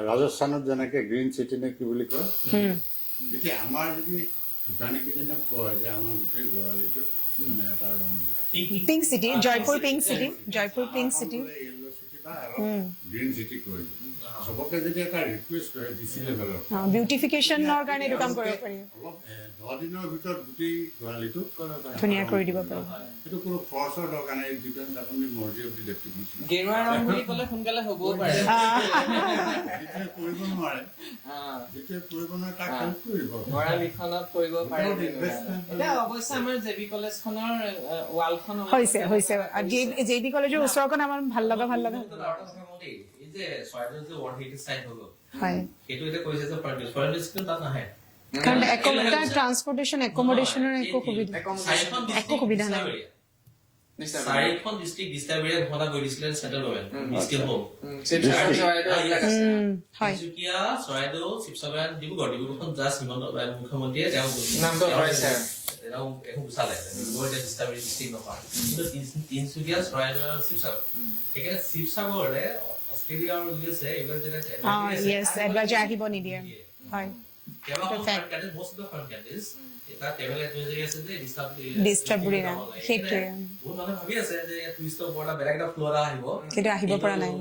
ৰাজস্থানত যেনেকে গ্ৰীণ চিটি নে কি বুলি কয় এতিয়া আমাৰ যদি দোকানী কেইজনক কয় যে আমাৰ গোটেই গোৱালিটোত মানে এটা ৰং pink city Jaipur pink city Jaipur pink city yellow' city বা গ্ৰীণ চিটি কৰি দিয়ে চবকে যদি এটা ৰিকুৱেষ্ট কৰে ডিচি লেভেলৰ বিউটিফিকেশ্যনৰ কাৰণে এইটো কাম কৰিব পাৰি অলপ 10 দিনৰ ভিতৰত গোটেই গোৱালিটো ধুনীয়া কৰি দিব পাৰি সেইটো কোনো খৰচৰ দৰকাৰ নাই ডিপেণ্ড আপুনি মৰ্জি অফ দি ডেপুটি গেৰুৱা ৰং বুলি ক'লে সোনকালে হ'বও পাৰে যেতিয়া কৰিব নোৱাৰে যেতিয়া কৰিব নোৱাৰে তাক হেল্প কৰিব ধৰা লিখনত কৰিব পাৰে Without investment. এতিয়া অৱশ্যে আমাৰ জেবি কলেজখনৰ ৱালখন হৈছে আৰু JD কলেজৰ ওচৰখন আমাৰ ভাল লগা এই যে চৰাইদেউ যে ৱৰ্ল্ড হেৰিটেজ চাইট হৈ গ'ল হয় সেইটো এতিয়া কৈছে যে ফৰেন কিন্তু তাত নাহে কাৰণ ট্ৰান্সপৰ্টেশ্যন একমডেশ্যনৰ একো সুবিধা নাই চাৰিখন ডিষ্ট্ৰিক্ট ডিষ্টাৰ্বেৰিয়া ঘোষণা কৰি দিছিলে চেণ্ট্ৰেল গভৰ্ণমেণ্ট ডিষ্ট্ৰিক্ট হোম হয় তিনিচুকীয়া চৰাইদেউ শিৱসাগৰ ডিব্ৰুগড়খন জাষ্ট হিমন্ত মুখ্যমন্ত্ৰীয়ে তেওঁ নামটো ভৰাইছে তেওঁ এখন গুচালে ডিব্ৰুগড় এতিয়া ডিষ্টাৰ্বেৰি ডিষ্ট্ৰিক্ট নহয় কিন্তু তিনিচুকীয়া চৰাইদেউ আৰু শিৱসাগৰ সেইকাৰণে শিৱসাগৰে অষ্ট্ৰেলিয়া আৰু USA এইবিলাক জেগাত এডভাইজাৰ আহিব নিদিয়ে হয় সেইটোৱে কিন্তু আহিব পৰা নাই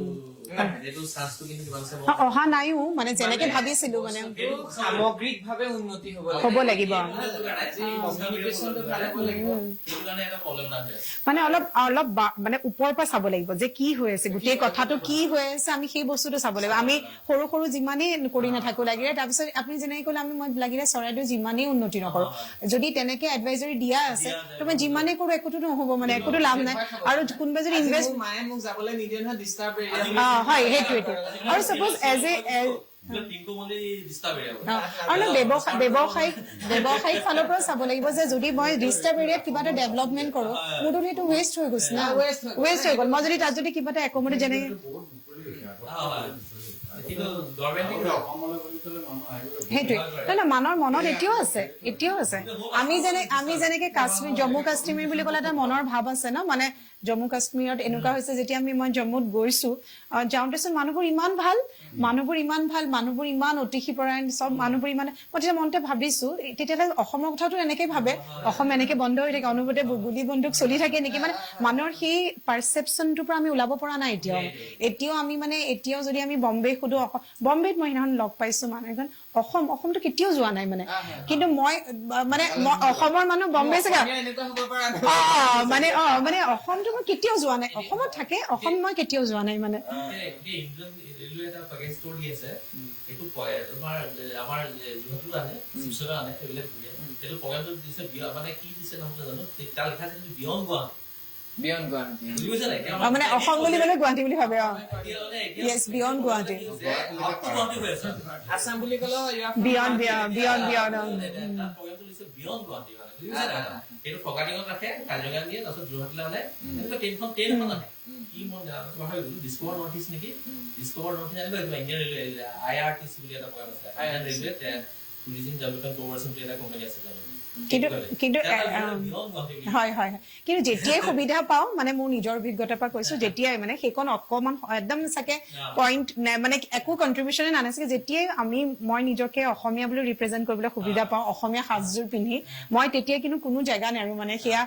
অহা নাইও মানে যেনেকে ভাবিছিলো মানে সামগ্ৰিকভাৱে উন্নতি হ'ব লাগিব মানে অলপ মানে ওপৰৰ পৰা চাব লাগিব যে কি হৈ আছে গোটেই কথাটো কি হৈ আছে আমি সেই বস্তুটো চাব লাগিব আমি সৰু সৰু যিমানেই কৰি নাথাকো লাগিলে তাৰপিছত আপুনি যেনেকে ক'লে মই লাগিলে চৰাইদেউ যিমানেই উন্নতি নকৰো যদি তেনেকে এডভাইজৰী দিয়া আছে তো মই যিমানেই কৰো একোতো নহ'ব মানে একোতো লাভ নাই আৰু কোনোবা যদি ইনভেষ্ট মায়ে মোক যাবলৈ নিদিয়ে নহয় ডিষ্টাৰ্ব হয় সেইটোৱেটো আৰু চাপোজ এজ আৰু ব্যৱসায়িক ফালৰ পৰা চাব লাগিব যে যদি মই ডিষ্টাৰ্ব এৰিয়াত কিবা এটা ডেভেলপমেণ্ট কৰো মোৰতো সেইটো ৱেষ্ট হৈ গৈছে না ৱেষ্ট হৈ গ'ল মই যদি তাত যদি কিবা এটা একমডেট যেনেকে সেইটোৱে না মানৰ মনত এতিয়াও আছে আমি যেনেকে কাশ্মীৰ জম্মু কাশ্মীৰ বুলি ক'লে এটা মনৰ ভাৱ আছে ন মানে জম্মু কাশ্মীৰত এনেকুৱা হৈছে যেতিয়া মই জম্মুত গৈছো যাওঁতেচোন মানুহবোৰ ইমান ভাল মানুহবোৰ ইমান অতিথিপৰায়ণ চব মানুহবোৰ ইমান মই তেতিয়া মনতে ভাবিছো তেতিয়াহ'লে অসমৰ কথাটো এনেকে ভাবে অসম এনেকে বন্ধ হৈ থাকে অনুভূতে গুলি বন্দুক চলি থাকে নেকি মানে মানুহৰ সেই পাৰচেপশ্যনটোৰ পৰা আমি ওলাব পৰা নাই এতিয়াও আমি মানে এতিয়াও যদি আমি বম্বে সুধো বম্বেত মই সেইদিনাখন লগ পাইছো মানুহ এজন অসমতো কেতিয়াও যোৱা নাই মানে কিন্তু মই অসমৰ মানুহ বম্বে চাগে মানে অসমটো মই কেতিয়াও যোৱা নাই অসমত থাকে অসম মই কেতিয়াও যোৱা নাই মানে মানে অসম বুলি ক'লে গুৱাহাটী বুলি ভাবে বিয়ণ্ড গুৱাহাটী আছাম বুলি ক'লে বিয়ণ্ড সেইটো ফকাটিঙত ৰাখে কাজিৰঙা দিয়ে তাৰপিছত যোৰহাটলৈ আনে এনেকুৱা ট্ৰেইনখন আহে কি মই ডিস্কভাৰ নৰ্থ ইষ্ট নেকি Discover north east Indian railway IRTC বুলি এটা প্ৰগ্ৰাম আছে Indian railway tourism development corporation বুলি এটা কোম্পানী আছে কিন্তু কিন্তু যেতিয়াই সুবিধা পাওঁ মানে মোৰ নিজৰ অভিজ্ঞতাৰ পৰা কৈছো যেতিয়াই মানে সেইখন অকমান একদম চাগে পইণ্ট মানে একো কন্ট্ৰিবিউচনে নানাছিলে যেতিয়াই মই নিজকে অসমীয়া বুলি ৰিপ্ৰেজেণ্ট কৰিবলৈ সুবিধা পাওঁ অসমীয়া সাজযোৰ পিন্ধি মই তেতিয়াই কিন্তু কোনো জেগা নেৰো মানে সেয়া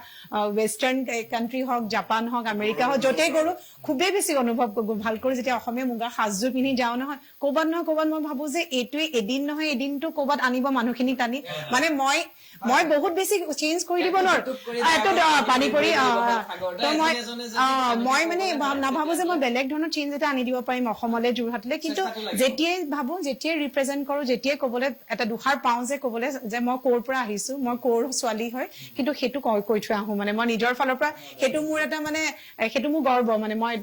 ৱেষ্টাৰ্ণ কাণ্ট্ৰি হওক জাপান হওক আমেৰিকা হওক য'তেই গ'লো খুবেই বেছি অনুভৱ ভাল কৰো যেতিয়া অসমীয়া মুগা সাজযোৰ পিন্ধি যাওঁ নহয় ক'ৰবাত মই ভাবো যে এইটোৱে এদিন নহয় এদিনটো ক'ৰবাত আনিব মানুহখিনি টানি মানে মই বহুত বেছি চেঞ্জ কৰি দিব নোৱাৰো পানী পৰি মই মানে নাভাবো যে মই বেলেগ ধৰণৰ চেঞ্জ এটা আনি দিব পাৰিম অসমলৈ যোৰহাটলৈ কিন্তু যেতিয়াই ৰিপ্ৰেজেণ্ট কৰো যেতিয়াই ক'বলৈ এটা দুষাৰ পাওঁ যে ক'বলৈ যে মই ক'ৰ পৰা আহিছো মই ক'ৰ ছোৱালী হয় কিন্তু সেইটো কৈ থৈ আহো মানে মই নিজৰ ফালৰ পৰা সেইটো মোৰ এটা মানে সেইটো মোৰ গৰ্ব মানে মই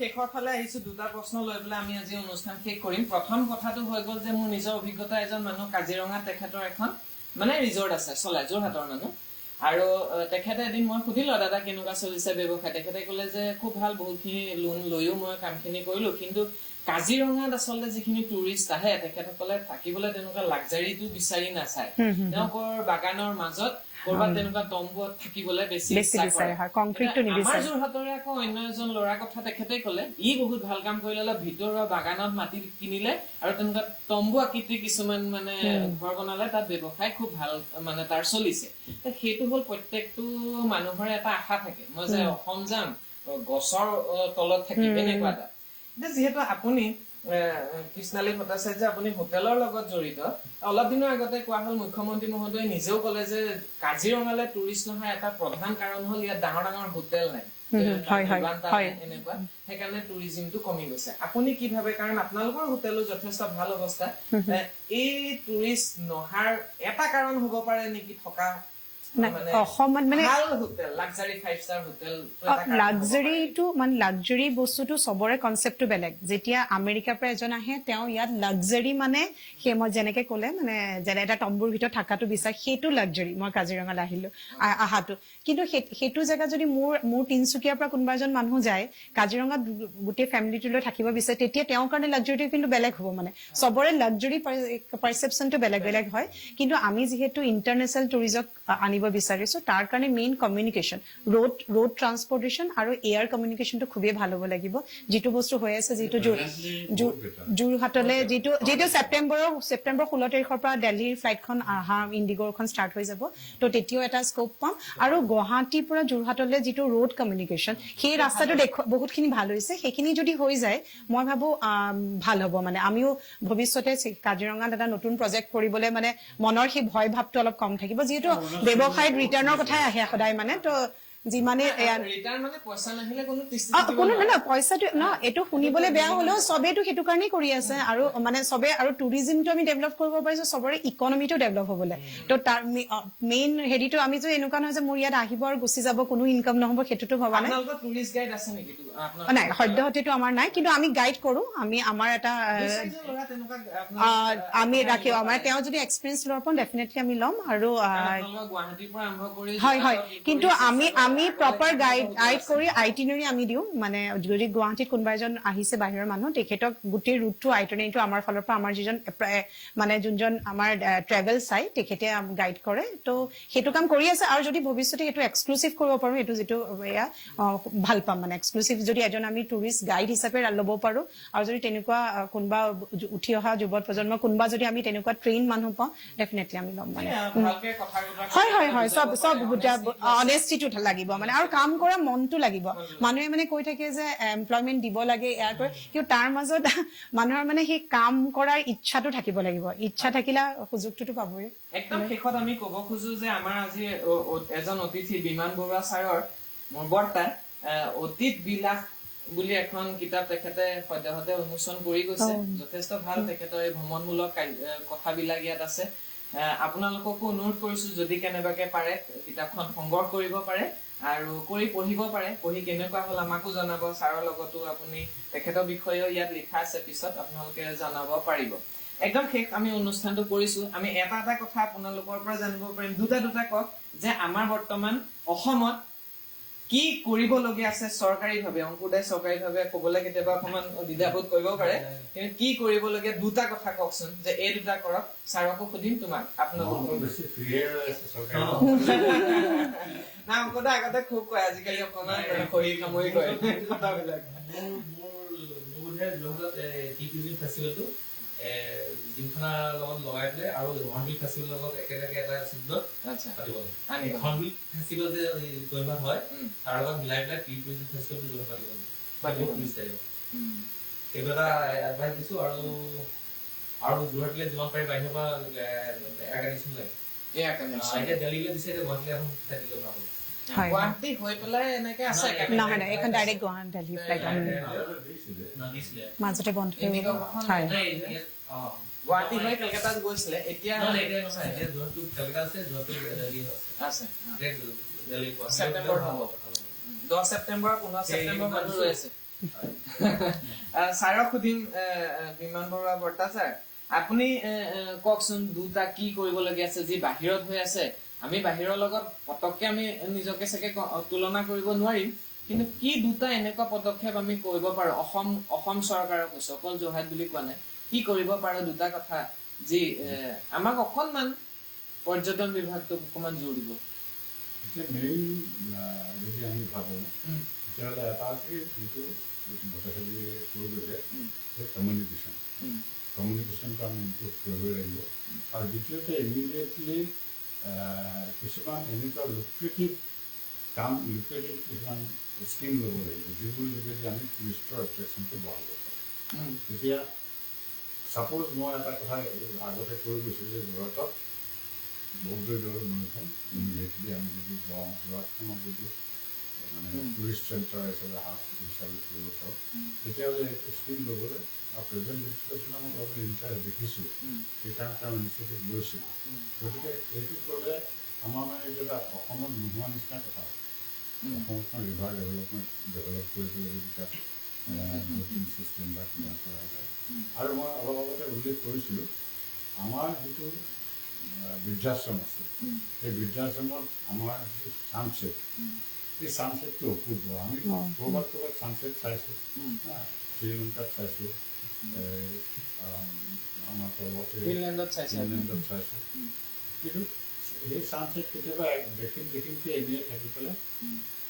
শেষৰ ফালে আহিছো দুটা প্ৰশ্ন লৈ পেলাই আমি আজি অনুষ্ঠান শেষ কৰিম প্ৰথম কথাটো হৈ গ'ল যে মোৰ নিজৰ অভিজ্ঞতা এজন মানুহ কাজিৰঙা তেখেতৰ এখন মানে ৰিজৰ্ট আছে চলাই যোৰহাটৰ মানুহ আৰু তেখেতে এদিন মই সুধিলো দাদা কেনেকুৱা চলিছে ব্যৱসায় তেখেতে ক'লে যে খুব ভাল বহুতখিনি লোন লৈও মই কামখিনি কৰিলো কিন্তু কাজিৰঙাত আচলতে যিখিনি টুৰিষ্ট আহে তেখেতসকলে থাকিবলৈ তেনেকুৱা লাক্সাৰীটো বিচাৰি নাচায় তেওঁলোকৰ বাগানৰ মাজত কৰবাত তেনেকুৱা তম্বুত থাকিবলৈ বেছি ইচ্ছা বিচাৰে, কৰে। হয়, কংক্ৰিটটো আমাৰ নিবিচাৰে। যোৰহাটৰে আকৌ অন্য এজন ল'ৰাৰ কথা তেখেতে কলে ই বহুত ভাল কাম কৰিলে অলপ ভিতৰুৱা বাগানত মাটি কিনিলে আৰু তেনেকুৱা তম্বু আকৃতিৰ কিছুমান মানে ঘৰ বনালে তাত ব্যৱসায় খুব ভাল মানে তাৰ চলিছে। সেইটো হ'ল প্ৰত্যেকটো মানুহৰে এটা আশা থাকে মই যে অসম যাম গছৰ তলত থাকিম এনেকুৱা এটা। এতিয়া যিহেতু আপুনি কৃষ্ণালী ভট্টাচাৰ্য আপুনি হোটেলৰ লগত জড়িত অলপ দিনৰ আগতে কোৱা হ'ল মুখ্যমন্ত্ৰী মহোদয়ে নিজেও কলে যে কাজিৰঙালৈ টুৰিষ্ট নহয় এটা প্ৰধান কাৰণ হ'ল ইয়াত ডাঙৰ ডাঙৰ হোটেল নাই এনেকুৱা সেইকাৰণে টুৰিজিমটো কমি গৈছে। আপুনি কি ভাবে কাৰণ আপোনালোকৰ হোটেলো যথেষ্ট ভাল অৱস্থা এই টুৰিষ্ট নহাৰ এটা কাৰণ হব পাৰে নেকি থকা অসমত মানে লাক্সাৰীটো মানে লাক্সাৰী বস্তুটো চবৰে কনচেপ্টটো বেলেগ। যেতিয়া আমেৰিকাৰ পৰা এজন আহে তেওঁ ইয়াত লাক্সাৰী মানে সেই মই যেনেকে কলে মানে যেনে এটা তম্বুৰ ভিতৰত থকাটো বিচাৰ সেইটো লাক্সাৰী মই কাজিৰঙালৈ আহাটো। কিন্তু সেইটো জেগা যদি মোৰ তিনচুকীয়াৰ পৰা কোনোবা এজন মানুহ যায় কাজিৰঙাত গোটেই ফেমিলিটোলৈ থাকিব বিচাৰে তেতিয়া তেওঁৰ কাৰণে লাক্সাৰীটো কিন্তু বেলেগ হ'ব। মানে চবৰে লাক্সাৰী পাৰচেপশ্যনটো বেলেগ বেলেগ হয়। কিন্তু আমি যিহেতু ইণ্টাৰনেশ্যনেল টুৰিজক আনিব বিচাৰিছো তাৰ কাৰণে মেইন কমিউনিকেশ্যন ৰোড ট্ৰান্সপৰ্টেশ্যন আৰু এয়াৰ কমিউনিকেশ্যনটো খুবেই ভাল হ'ব লাগিব। যিটো বস্তু হৈ আছে যিটো যোৰহাটলৈ যিটো ছেপ্টেম্বৰ 16 তাৰিখৰ পৰা দিল্লীৰ ফ্লাইটখন অহা ইণ্ডিগৰখন ষ্টাৰ্ট হৈ যাব তো তেতিয়াও এটা স্কোপ পাম। আৰু গুৱাহাটীৰ পৰা যোৰহাটলৈ যিটো ৰোড কমিউনিকেশ্যন সেই ৰাস্তাটো বহুতখিনি ভাল হৈছে। সেইখিনি যদি হৈ যায় মই ভাবো ভাল হ'ব। মানে আমিও ভৱিষ্যতে কাজিৰঙাত এটা নতুন প্ৰজেক্ট কৰিবলৈ মানে মনৰ সেই ভয় ভাৱটো অলপ কম থাকিব। যিহেতু ব্যৱসায়ত ৰিটাৰ্ণৰ কথাই আহে সদায় মানে তো যিমানে কোনো নহয় পইচাটো ন এইটো শুনিবলৈ বেয়া হলেও চবেইটো সেইটো কাৰণেই কৰি আছে। আৰু মানে চবে আৰু টুৰিজিমটো আমি ডেভেলপ কৰিব পাৰিছো চবৰে ইকনমিটো ডেভেলপ হবলৈ। তো তাৰ মেইন হেৰিটো আমি যে এনেকুৱা নহয় যে মোৰ ইয়াত আহিব আৰু গুচি যাব কোনো ইনকাম নহব সেইটোতো ভবা নাই। নাই সদ্যহতেতো আমাৰ নাই কিন্তু আমি গাইড কৰো। আমি আমাৰ এটা আমি ৰাখিব আমাৰ তেওঁ যদি এক্সপিৰিয়েঞ্চ লোৱাৰ পৰা ডেফিনেটলি আমি ল'ম। আৰু হয় হয় কিন্তু আমি প্ৰপাৰ গাইড কৰি আইটিনাৰী আমি দিওঁ। মানে যদি গুৱাহাটীত কোনোবা এজন আহিছে বাহিৰৰ মানুহ তেখেতক গোটেই ৰুটটো আইটিনাৰীটো আমাৰ ফালৰ পৰা আমাৰ যিজন মানে যোনজন আমাৰ ট্ৰেভেল চাই তেখেতে গাইড কৰে। তো সেইটো কাম কৰি আছে আৰু যদি ভৱিষ্যতে সেইটো এক্সক্লুচিভ কৰিব পাৰো এইটো যিটো এয়া ভাল পাম। মানে এক্সক্লুচিভ যদি এজন আমি টুৰিষ্ট গাইড হিচাপে ল'ব পাৰো আৰু যদি তেনেকুৱা কোনোবা উঠি অহা যুৱ প্ৰজন্মৰ কোনোবা যদি আমি তেনেকুৱা ট্ৰেইন মানুহ পাওঁ ডেফিনেটলি আমি ল'ম। মানে হয় হয় হয় চব অনেষ্টিটো লাগিব মানে আৰু কাম কৰা মনটো লাগিব। মানুহে মানে কৈ থাকে যে এমপ্লয়মেণ্ট দিব লাগে ইয়াৰ কৰে কিন্তু তাৰ মাজত মানুহৰ মানে সেই কাম কৰাৰ ইচ্ছাটো থাকিব লাগিব। ইচ্ছা থাকিলে সুযোগটোতো পাবই। একদম শেষত আমি কব খোজো যে আমাৰ আজি এজন অতিথি বিমান বৰুৱা ছাৰৰ মোৰ বৰ্তা অতীত বিলাস বুলি এখন কিতাপ তেখেতে সদ্যহতে উন্মোচন কৰি গৈছে। যথেষ্ট ভাল তেখেতৰ এই ভ্ৰমণমূলক কথাবিলাক ইয়াত আছে। আপোনালোককো অনুৰোধ কৰিছো যদি কেনেবাকে পাৰে কিতাপখন সংগ্ৰহ কৰিব পাৰে আৰু কৰি পঢ়িব পাৰে। পঢ়ি কেনেকুৱা হল আমাকো জনাব। ছাৰৰ লগতো আপুনি তেখেতৰ বিষয়েও ইয়াত লিখা আছে পিছত আপোনালোকে জনাব পাৰিব। একদম শেষ আমি অনুষ্ঠানটো কৰিছো। আমি এটা কথা আপোনালোকৰ পৰা জানিব পাৰিম দুটা কওক যে আমাৰ বৰ্তমান অসমত কি কৰিবলগীয়া আছে চৰকাৰীভাৱে অংকুৰদাই চৰকাৰীভাৱে কবলৈ কেতিয়াবা অকমান দ্বিধাবোধ কৰিব পাৰে কিন্তু কি কৰিবলগীয়া দুটা কথা কওকচোন যে এই দুটা কৰক। ছাৰকো সুধিম তোমাক আপোনালোক না অংকুৰদা আগতে খুব কয় আজিকালি অকমান খৰি কামৰি কয় কথাবিলাক। জিমখানাৰ লগত লগাই পেলাই আৰু হৰ্ণবিল ফেষ্টিভেলৰ লগত একেলগে এটা চিত্ৰত পাতিব লাগে। হৰ্ণবিল ফেষ্টিভেল যে জয়মাত হয় তাৰ লগত মিলাই পেলাই টুৰিজিম ফেষ্টিভেলটো জয়মাত পাতিব লাগে। সেইটো এটা এডভাইচ দিছো। আৰু যোৰহাটলৈ যিমান পাৰি বাহিৰৰ পৰা এয়াৰ কণ্ডিশ্যন লাগে। এতিয়া দিল্লীলৈ দিছে গুৱাহাটীলৈ এখন ফ্লাইট দিলেও ভাল। গুৱাহাটী হৈ পেলাই এনেকে আছে নহয় এইখন ডাইৰেক্ট দিল্লী ফ্লাইট মাজতে বন্ধ গুৱাহাটী হৈ কলকাতাত গৈছিলে। এতিয়া ছেপ্টেম্বৰ হ'ব 10 ছেপ্টেম্বৰ 15 ছেপ্টেম্বৰ মানুহ ৰৈ আছে। ছাৰক সুধিম বিমান বৰুৱা বৰ্তা ছাৰ আপুনি কওকচোন দুটা কি কৰিবলগীয়া আছে যি বাহিৰত হৈ আছে। আমি বাহিৰৰ লগত পটককে আমি নিজকে চাগে তুলনা কৰিব নোৱাৰিম কিন্তু কি দুটা এনেকুৱা পদক্ষেপ আমি কৰিব পাৰো অসম চৰকাৰক কৈছো, অকল যোৰহাট বুলি কোৱা নাই, কি কৰিব পাৰো দুটা কথা যি আমাক অকণমান পৰ্যটন বিভাগটোক অকণমান জোৰ দিব? মেইন যদি আমি ভাবোঁ তেতিয়াহ'লে এটা আছে যিটো ভট্টাচাৰ্যই কৈ গৈছে যে কমিউনিকেশ্যনটো আমি ইম্প্ৰুভ কৰিবই লাগিব। আৰু দ্বিতীয়তে ইমিডিয়েটলি কিছুমান এনেকুৱা লুক্ৰেটিভ কিছুমান স্কিম ল'ব লাগিব যিবোৰ যোগেদি আমি টুৰিষ্টৰ এট্ৰেকশ্যনটো বঢ়াব পাৰোঁ। তেতিয়া ছাপ'জ মই এটা কথা আগতে কৈ গৈছোঁ যে যোৰহাটত বগীবিল নৈখন ইমিডিয়েটলি আমি যদি যোৰহাটখনক যদি মানে টুৰিষ্ট চেণ্টাৰ হিচাপে কৰিব পাৰোঁ তেতিয়াহ'লে এইটো স্কিম ল'বলৈ আৰু প্ৰেজেণ্ট এডুকেশ্যন আমি অলপ ইণ্টাৰেষ্ট দেখিছোঁ, সেইকাৰণে তেওঁ ইনিচিয়েটিভ লৈছিলোঁ। গতিকে এইটো ক'লে আমাৰ মানে এইটো এটা অসমত নোহোৱা নিচিনা কথা হ'ব। অসমখন ৰিভাৰ ডেভেলপ কৰিবলৈ যদি তাত ব'টিং ছিষ্টেম বা কিবা কৰা যায়। আৰু মই অলপ আগতে উল্লেখ কৰিছিলোঁ আমাৰ যিটো বৃদ্ধাশ্ৰম আছে, সেই বৃদ্ধাশ্ৰমত আমাৰ যিটো ছানছেট, সেই ছানছেটটো অপূৰ্ব। আমি ক'ৰবাত ছানছেট চাইছোঁ, শ্ৰীলংকাত চাইছোঁ, আমাৰ তলতে ফিনলেণ্ডত চাইছোঁ। কিন্তু সেই ছানছেট কেতিয়াবা দেখিমকৈ এনেই থাকি পেলাই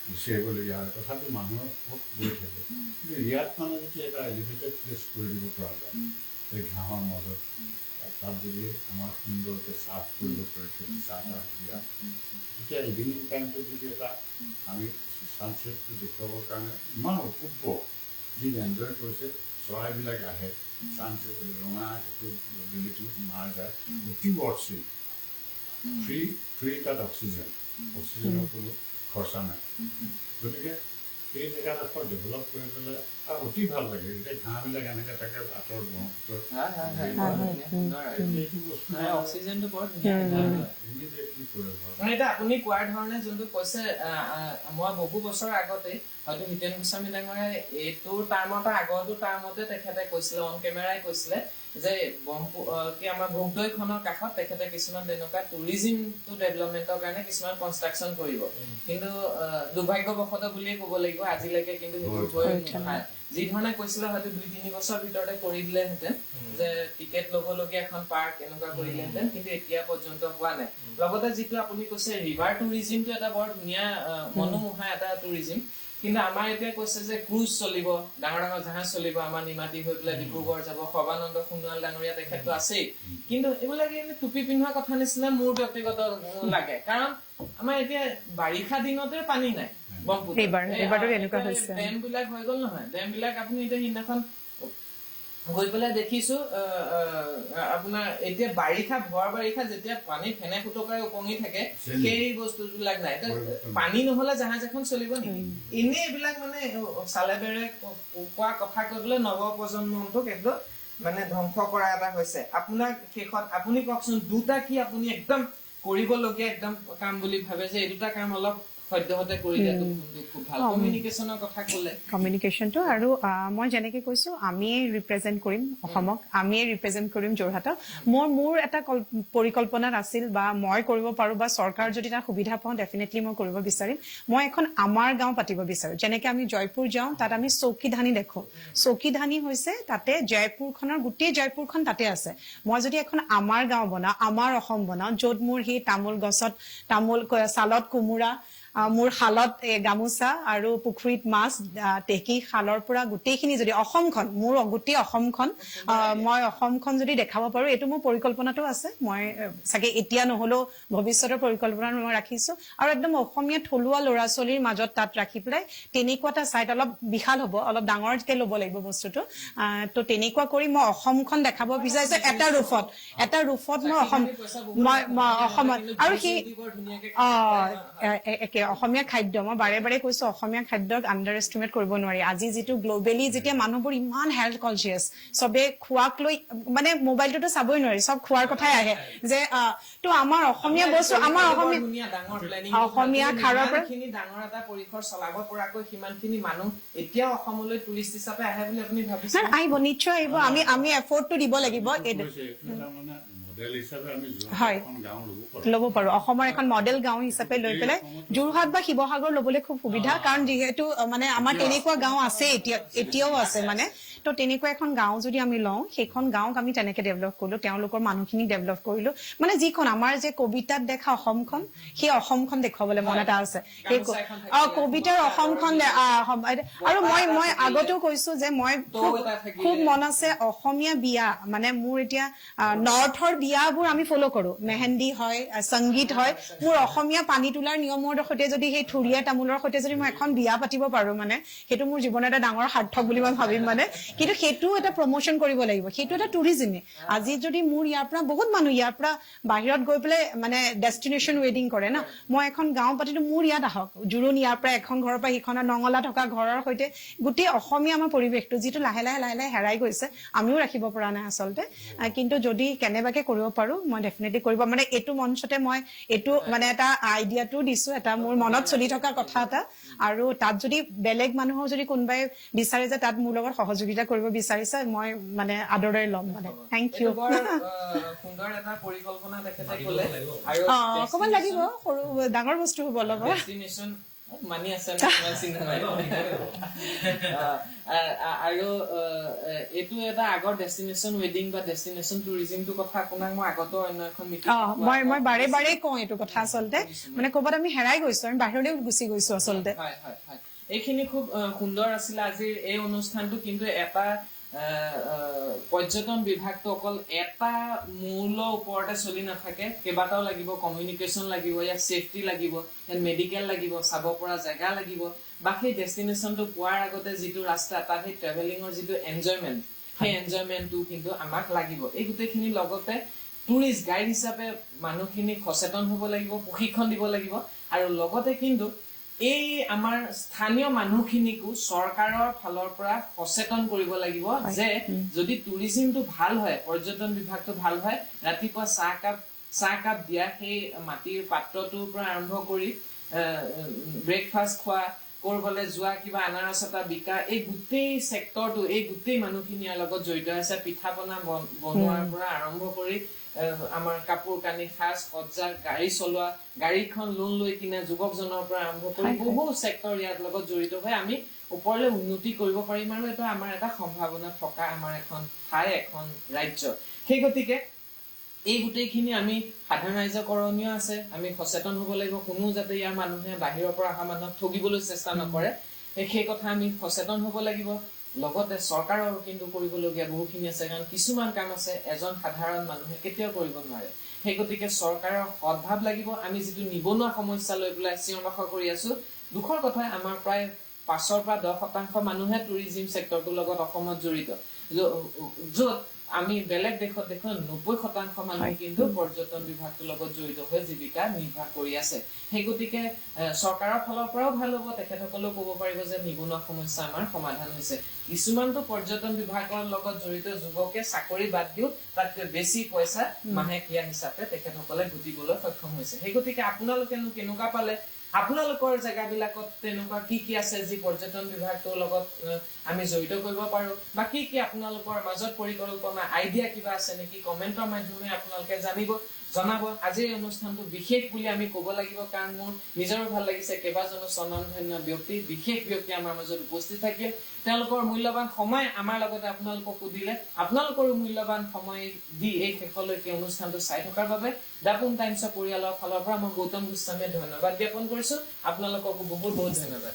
গুচি আহিবলগীয়া হয়, তথাপি মানুহৰ খুব গৈ থাকে। কিন্তু ইয়াত মানে যদি এটা এলিভেটেড প্লেচ কৰি দিব পৰা যায় সেই ঘাঁহৰ মাজত, তাত যদি আমাৰ সুন্দৰকৈ চাফ কৰিব পাৰে, খেতি চাহ দিয়া, তেতিয়া ইভিনিং টাইমটো যদি এটা আমি ছানছেটটো দেখুৱাবৰ কাৰণে ইমান অপূৰ্ব যি এনজয় কৰিছে, চৰাইবিলাক আহে, ছানছেট ৰঙা গধূলিটো মাৰ যায়, অতি ৱৰ্ডছি ফ্ৰী তাত অক্সিজেনৰ কোনো খৰচা নাই। গতিকে সেই জেগাডোখৰ ডেভেলপ কৰি পেলাই আৰু অতি ভাল লাগে। এতিয়া ঘাঁহবিলাক এনেকৈ থাকে আঁতৰত ব্ৰহ্মপুত্ৰত, এইটো বস্তু অক্সিজেনটো বৰ ধুনীয়া। ইমিডিয়েটলি কৰিব পাৰোঁ। মানে এতিয়া আপুনি কোৱাৰ ধৰণে যোনটো কৈছে, মই বহু বছৰ আগতে হয়তো হিতেন গোস্বামী ডাঙৰীয়াই এইটোৰ টাৰ্মতে আগৰটো টাৰ্মতে তেখেতে কৈছিলে, অন কেমেৰাই কৈছিলে যে আমাৰ ভোগদৈখনৰ কাষত তেখেতে কিছুমান তেনেকুৱা টুৰিজিমটো ডেভেলপমেণ্টৰ কাৰণে কিছুমান কনষ্ট্ৰাকশ্যন কৰিব। কিন্তু দুৰ্ভাগ্যবশতঃ বুলিয়ে ক'ব লাগিব আজিলৈকে কিন্তু সেইটো হৈ নহয়। যি ধৰণে কৈছিলে হয়তো 2-3 বছৰ ভিতৰতে কৰি দিলেহেঁতেন, যে টিকেট ল'বলগীয়া এখন পাৰ্ক এনেকুৱা কৰিলেহেঁতেন, কিন্তু এতিয়া পৰ্যন্ত হোৱা নাই। লগতে যিটো আপুনি কৈছে ৰিভাৰ টুৰিজিমটো এটা বৰ ধুনীয়া মনোমোহা এটা টুৰিজিম, কিন্তু আমাৰ এতিয়া কৈছে যে ক্ৰুজ চলিব, ডাঙৰ ডাঙৰ জাহাজ চলিব, আমাৰ নিমাতী হৈ পেলাই ডিব্ৰুগড় যাব, সৰ্বানন্দ সোণোৱাল ডাঙৰীয়া তেখেতটো আছেই। কিন্তু এইবিলাক টুপি পিন্ধোৱা কথা নিচিনা মোৰ ব্যক্তিগত লাগে, কাৰণ আমাৰ এতিয়া বাৰিষা দিনতে পানী নাই ব্ৰহ্মপুত্ৰত। ডেম বিলাক হৈ গ'ল নহয়, ডেম বিলাক আপুনি এতিয়া সিদিনাখন গৈ পেলাই দেখিছো আপোনাৰ এতিয়া ভৰ বাৰিষা যেতিয়া পানী ফেনে ফুটকাৰে উপঙি থাকে, সেই বস্তুবিলাক নাই। পানী নহলে জাহাজ এখন চলিব নেকি? এনেই এইবিলাক মানে চালে বেৰে কোৱা কথা কৈ পেলাই নৱ প্ৰজন্মটোক একদম মানে ধ্বংস কৰা এটা হৈছে। আপোনাক শেষত আপুনি কওকচোন দুটা কি আপুনি একদম কৰিবলগীয়া একদম কাম বুলি ভাবে যে এই দুটা কাম অলপ সদ্যহতে কৰি দিয়াটো খুব ভাল? কমিউনিকেশ্যনৰ কথা ক'লে, কমিউনিকেশ্যনটো আৰু মই যেনেকে কৈছো আমিয়ে ৰিপ্ৰেজেণ্ট কৰিম অসমক, আমিয়ে ৰিপ্ৰেজেণ্ট কৰিম যোৰহাটক। মোৰ এটা পৰিকল্পনাত আছিল বা মই কৰিব পাৰো বা চৰকাৰ যদি তাৰ সুবিধা পাওঁ ডেফিনেটলি মই কৰিব বিচাৰিম। মই এখন আমাৰ গাঁও পাতিব বিচাৰো। যেনেকে আমি জয়পুৰ যাওঁ, তাত আমি চৌকিধানী দেখো। চৌকিধানী হৈছে তাতে গোটেই জয়পুৰখন তাতে আছে। মই যদি এখন আমাৰ গাঁও বনাওঁ, আমাৰ অসম বনাওঁ, য'ত মোৰ সেই তামোল ছালত কোমোৰা, মোৰ শালত গামোচা আৰু পুখুৰীত মাছ, টেকি শালৰ পৰা গোটেইখিনি যদি অসমখন, মোৰ গোটেই অসমখন মই অসমখন যদি দেখাব পাৰো, এইটো মোৰ পৰিকল্পনাটো আছে। মই চাগে এতিয়া নহলেও ভৱিষ্যতৰ পৰিকল্পনা মই ৰাখিছো। আৰু একদম অসমীয়া থলুৱা ল'ৰা ছোৱালীৰ মাজত তাত ৰাখি পেলাই তেনেকুৱা এটা চাইট, অলপ বিশাল হ'ব, অলপ ডাঙৰকে ল'ব লাগিব বস্তুটো। তো তেনেকুৱা কৰি মই অসমখন দেখাব বিচাৰিছো এটা ৰূপত মই অসমত। আৰু সেই অসমীয়া খাদ্য, মই বাৰে বাৰে কৈছো অসমীয়া খাদ্যক আণ্ডাৰ এষ্টিমেট কৰিব নোৱাৰি। আজি যিটো গ্ল'বেলি যেতিয়া মানুহবোৰ ইমান হেল্থ কনচিয়াছ, চবে খোৱাক লৈ মানে মোবাইলটোতো চাবই নোৱাৰি, চব খোৱাৰ কথাই আহে যে তো আমাৰ অসমীয়া বস্তু, আমাৰ অসমীয়া খাৰৰ পৰা ডাঙৰ এটা পৰিসৰ চলাব পৰাকৈ সিমানখিনি মানুহ এতিয়াও অসমলৈ টুৰিষ্ট হিচাপে আহে বুলি আপুনি ভাবিছে? আহিব, নিশ্চয় আহিব। আমি এফৰ্টটো দিব লাগিব। মডেল হিচাপে আমি হয়। যোৰহাট এখন গাঁও ল'ব পাৰোঁ। ল'ব পাৰো অসমৰ এখন মডেল গাঁও হিচাপে লৈ পেলাই যোৰহাট বা শিৱসাগৰ ল'বলৈ খুব সুবিধা কাৰণ যিহেতু মানে আমাৰ তেনেকুৱা গাঁও আছে এতিয়াও আছে মানে তো তেনেকুৱা এখন গাঁও যদি আমি লওঁ সেইখন গাঁওক আমি তেনেকে ডেভেলপ কৰিলো তেওঁলোকৰ মানুহখিনিক ডেভেলপ কৰিলো মানে যিখন আমাৰ যে কবিতাত দেখা অসমখন সেই অসমখন দেখুৱাবলৈ মন এটা আছে সেই কবিতাৰ অসমখন আৰু মই আগতেও কৈছো যে মই খুব মন আছে অসমীয়া বিয়া মানে মোৰ এতিয়া নৰ্থৰ বিয়াবোৰ আমি ফ'ল' কৰো মেহেন্দি হয় সংগীত হয় মোৰ অসমীয়া পানী তোলাৰ নিয়মৰ সৈতে যদি সেই থুৰীয়া তামোলৰ সৈতে যদি মই এখন বিয়া পাতিব পাৰো মানে সেইটো মোৰ জীৱনৰ এটা ডাঙৰ সাৰ্থক বুলি মই ভাবিম মানে কিন্তু সেইটো এটা প্ৰমোচন কৰিব লাগিব সেইটো এটা টুৰিজিমে আজি যদি মোৰ ইয়াৰ পৰা বহুত মানুহ ইয়াৰ পৰা বাহিৰত গৈ পেলাই মানে ডেষ্টিনেশ্যন ৱেডিং কৰে না মই এখন গাঁও পাতিলো মোৰ ইয়াত আহক জোৰোণ ইয়াৰ পৰা এখন ঘৰৰ পৰা সিখনৰ নঙলা থকা ঘৰৰ সৈতে গোটেই অসমীয়া আমাৰ পৰিৱেশটো যিটো লাহে লাহে হেৰাই গৈছে আমিও ৰাখিব পৰা নাই আচলতে কিন্তু যদি কেনেবাকে কৰিব পাৰো মই ডেফিনেটলি কৰিব মানে এইটো মঞ্চতে মই এইটো মানে এটা আইডিয়াটো দিছো এটা মোৰ মনত চলি থকা কথা এটা আৰু তাত যদি বেলেগ মানুহৰ যদি কোনোবাই বিচাৰে যে তাত মোৰ লগত সহযোগিতা কৰিব বিচাৰিছে মই মানে আদৰেৰে ল'ম মানে থেংক ইউ সুন্দৰ এটা পৰিকল্পনা তেখেতে ক'লে আৰু অকমান লাগিব সৰু ডাঙৰ বস্তু হ'ব অলপ ডেষ্টিনেশ্যন মানি আছে আৰু এইটো এটা আগৰ ডেষ্টিনেশ্যন ৱেডিং বা ডেষ্টিনেশ্যন টুৰিজিমটো কথা আপোনাক মই আগতো অন্য এখন মই বাৰে বাৰে কওঁ এইটো কথা আচলতে মানে ক'ৰবাত আমি হেৰাই গৈছো আমি বাহিৰলৈও গুচি গৈছো আচলতে এইখিনি খুব সুন্দৰ আছিলে আজিৰ এই অনুষ্ঠানটো কিন্তু এটা পৰ্যটন বিভাগটো অকল এটা মূলৰ ওপৰতে চলি নাথাকে কেইবাটাও লাগিব কমিউনিকেশ্যন লাগিব ইয়াত ছেফটি লাগিব ইয়াত মেডিকেল লাগিব চাব পৰা জেগা লাগিব বা সেই ডেষ্টিনেশ্যনটো পোৱাৰ আগতে যিটো ৰাস্তা তাত সেই ট্ৰেভেলিঙৰ যিটো এনজয়মেণ্ট সেই এনজয়মেণ্টটো কিন্তু আমাক লাগিব এই গোটেইখিনিৰ লগতে টুৰিষ্ট গাইড হিচাপে মানুহখিনিক সচেতন হ'ব লাগিব প্ৰশিক্ষণ দিব লাগিব আৰু লগতে কিন্তু এই আমাৰ স্থানীয় মানুহখিনিকো চৰকাৰৰ ফালৰ পৰা সচেতন কৰিব লাগিব যে যদি টুৰিজিমটো ভাল হয় পৰ্যটন বিভাগটো ভাল হয় ৰাতিপুৱা চাহকাপ দিয়া সেই মাটিৰ পাত্ৰটোৰ পৰা আৰম্ভ কৰি ব্ৰেকফাষ্ট খোৱা কৰবালৈ যোৱা কিবা আনাৰস এটা বিকা এই গোটেই চেক্টৰটো এই গোটেই মানুহখিনি ইয়াৰ লগত জড়িত আছে পিঠা পনা বনোৱাৰ পৰা আৰম্ভ কৰি আমাৰ কাপোৰ কানি সাজ সজ্জা গাড়ী চলোৱা গাড়ীখন লোন লৈ কিনে যুৱকজনৰ পৰা আৰম্ভ কৰি বহু চেক্টৰ ইয়াৰ লগত জড়িত হৈ আমি ওপৰলৈ উন্নতি কৰিব পাৰিম আৰু এটা আমাৰ এটা সম্ভাৱনা থকা আমাৰ এখন ঠাই এখন ৰাজ্য সেই গতিকে এই গোটেইখিনি আমি সাধাৰণ ৰাইজৰ কৰণীয় আছে আমি সচেতন হ'ব লাগিব কোনো যাতে ইয়াৰ মানুহে বাহিৰৰ পৰা অহা মানুহক ঠগিবলৈ চেষ্টা নকৰে সেই কথা আমি সচেতন হ'ব লাগিব লগতে চৰকাৰৰ কিন্তু কৰিবলগীয়া বহুখিনি আছে কাৰণ কিছুমান কাম আছে এজন সাধাৰণ মানুহে কেতিয়াও কৰিব নোৱাৰে সেই গতিকে চৰকাৰৰ সদ্ভাৱ লাগিব আমি যিটো নিবনুৱা সমস্যা লৈ পেলাই চিঞৰ বাখৰ কৰি আছো দুখৰ কথা আমাৰ প্ৰায় 5 পৰা 10% মানুহে টুৰিজিম চেক্টৰটোৰ লগত অসমত জড়িত য'ত আমি বেলেগ দেশত দেখোন 90% মানুহ কিন্তু পৰ্যটন বিভাগটোৰ লগত জড়িত হৈ জীৱিকা নিৰ্বাহ কৰি আছে সেই গতিকে চৰকাৰৰ ফালৰ পৰাও ভাল হ'ব তেখেতসকলেও ক'ব পাৰিব যে নিবনুৱা সমস্যা আমাৰ সমাধান হৈছে কিছুমানটো পৰ্যটন বিভাগৰ লগত জড়িত যুৱকে চাকৰি বাদ দিও তাতকৈ বেছি পইচা মাহেকীয়া হিচাপে তেখেতসকলে ঘটিবলৈ সক্ষম হৈছে সেই গতিকে আপোনালোকেনো কেনেকুৱা পালে আপোনালোকৰ জেগাবিলাকত তেনেকুৱা কি আছে যি পৰ্যটন বিভাগটোৰ লগত আমি জড়িত কৰিব পাৰো বা কি আপোনালোকৰ মাজত পৰিকল্পনা আইডিয়া কিবা আছে নেকি কমেন্টৰ মাধ্যমে আপোনালোকে জনাব আজিৰ অনুষ্ঠানটো বিশেষ বুলি আমি ক'ব লাগিব কাৰণ মোৰ নিজৰো ভাল লাগিছে কেইবাজনো স্বনামধন্য ব্যক্তি বিশেষ ব্যক্তি আমাৰ মাজত উপস্থিত থাকিল তেওঁলোকৰ মূল্যৱান সময় আমাৰ লগতে আপোনালোককো দিলে আপোনালোকৰো মূল্যৱান সময় দি এই শেষলৈকে অনুষ্ঠানটো চাই থকাৰ বাবে দাপোন টাইমছৰ পৰিয়ালৰ ফালৰ পৰা মই গৌতম গোস্বামীয়ে ধন্যবাদ জ্ঞাপন কৰিছো আপোনালোককো বহুত বহুত ধন্যবাদ